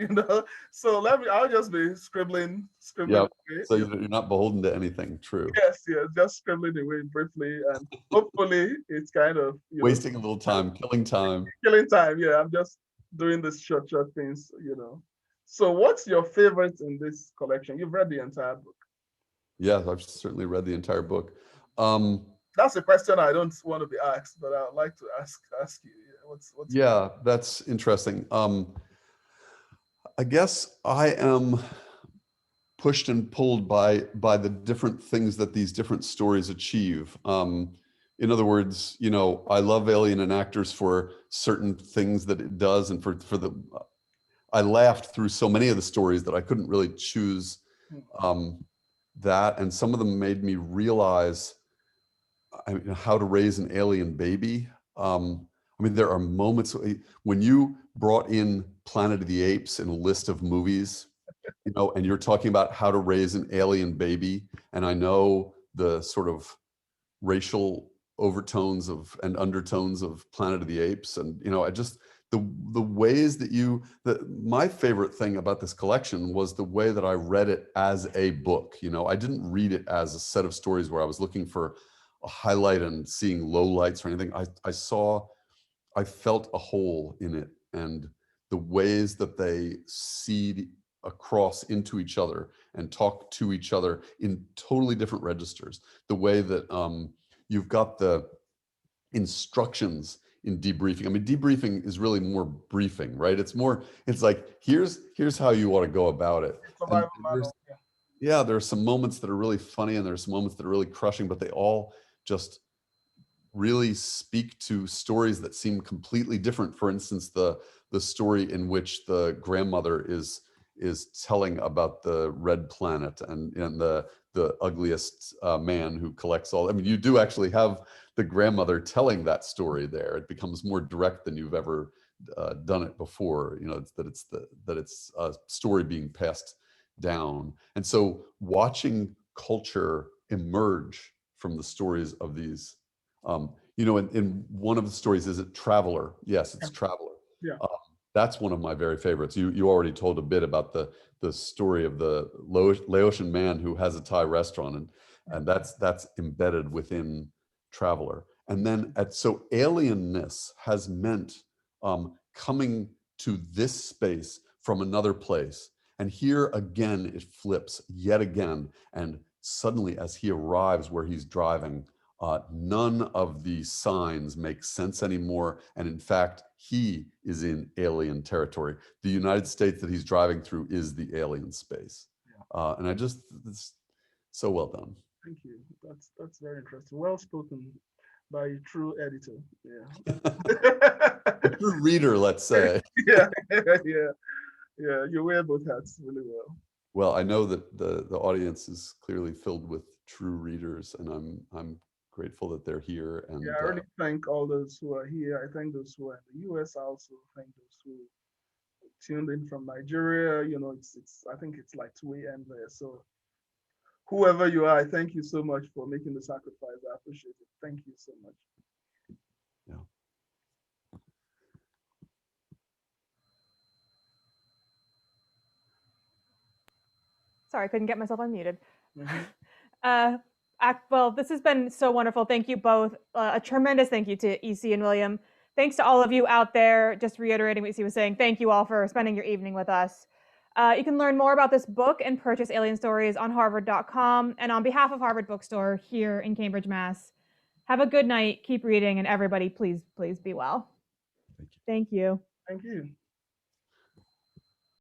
So I'll just be scribbling Yeah. away. So you're not beholden to anything. True. Yes, just scribbling away briefly, and hopefully it's kind of Wasting a little time, killing time. killing time. Yeah, I'm just doing this short things. So, what's your favorite in this collection? You've read the entire book. Yeah, I've certainly read the entire book. That's a question I don't want to be asked, but I'd like to ask you. What's Yeah, that's interesting. I guess I am pushed and pulled by the different things that these different stories achieve. In other words, I love Alien and Actors for certain things that it does, and for the I laughed through so many of the stories that I couldn't really choose that, and some of them made me realize how to raise an alien baby. There are moments when you brought in Planet of the Apes in a list of movies, and you're talking about how to raise an alien baby. And I know the sort of racial overtones and undertones of Planet of the Apes. And, I just, the ways that my favorite thing about this collection was the way that I read it as a book. I didn't read it as a set of stories where I was looking for a highlight and seeing lowlights or anything. I felt a hole in it, and the ways that they seed across into each other and talk to each other in totally different registers. The way that you've got the instructions in debriefing. Debriefing is really more briefing, right? It's like, here's how you want to go about it. survival manual? Yeah, there are some moments that are really funny, and there are some moments that are really crushing, but they all just really speak to stories that seem completely different. For instance, the story in which the grandmother is telling about the red planet and the ugliest man who collects all. You do actually have the grandmother telling that story there. It becomes more direct than you've ever done it before. It's a story being passed down. And so watching culture emerge from the stories of these, in one of the stories, is it Traveler? Yes, it's Traveler. Yeah. That's one of my very favorites. You already told a bit about the story of the Laotian man who has a Thai restaurant, and that's embedded within Traveler. And then so alienness has meant coming to this space from another place. And here again, it flips yet again. And suddenly, as he arrives where he's driving, none of the signs make sense anymore. And in fact, he is in alien territory. The United States that he's driving through is the alien space. Yeah. And it's so well done. Thank you. That's very interesting. Well spoken by a true editor. Yeah. A true reader, let's say. Yeah. Yeah, you wear both hats really well. Well, I know that the audience is clearly filled with true readers, and I'm grateful that they're here. And Yeah, I really thank all those who are here. I thank those who are in the US. I also thank those who tuned in from Nigeria. You know, it's I think it's like 2 a.m. there. So whoever you are, I thank you so much for making the sacrifice. I appreciate it. Thank you so much. yeah. Sorry, I couldn't get myself unmuted. Mm-hmm. Well, this has been so wonderful. Thank you both. A tremendous thank you to EC and William. Thanks to all of you out there. Just reiterating what EC was saying, thank you all for spending your evening with us. You can learn more about this book and purchase Alien Stories on harvard.com and on behalf of Harvard Bookstore here in Cambridge, Mass. Have a good night, keep reading, and everybody, please be well. Thank you. Thank you. Thank you.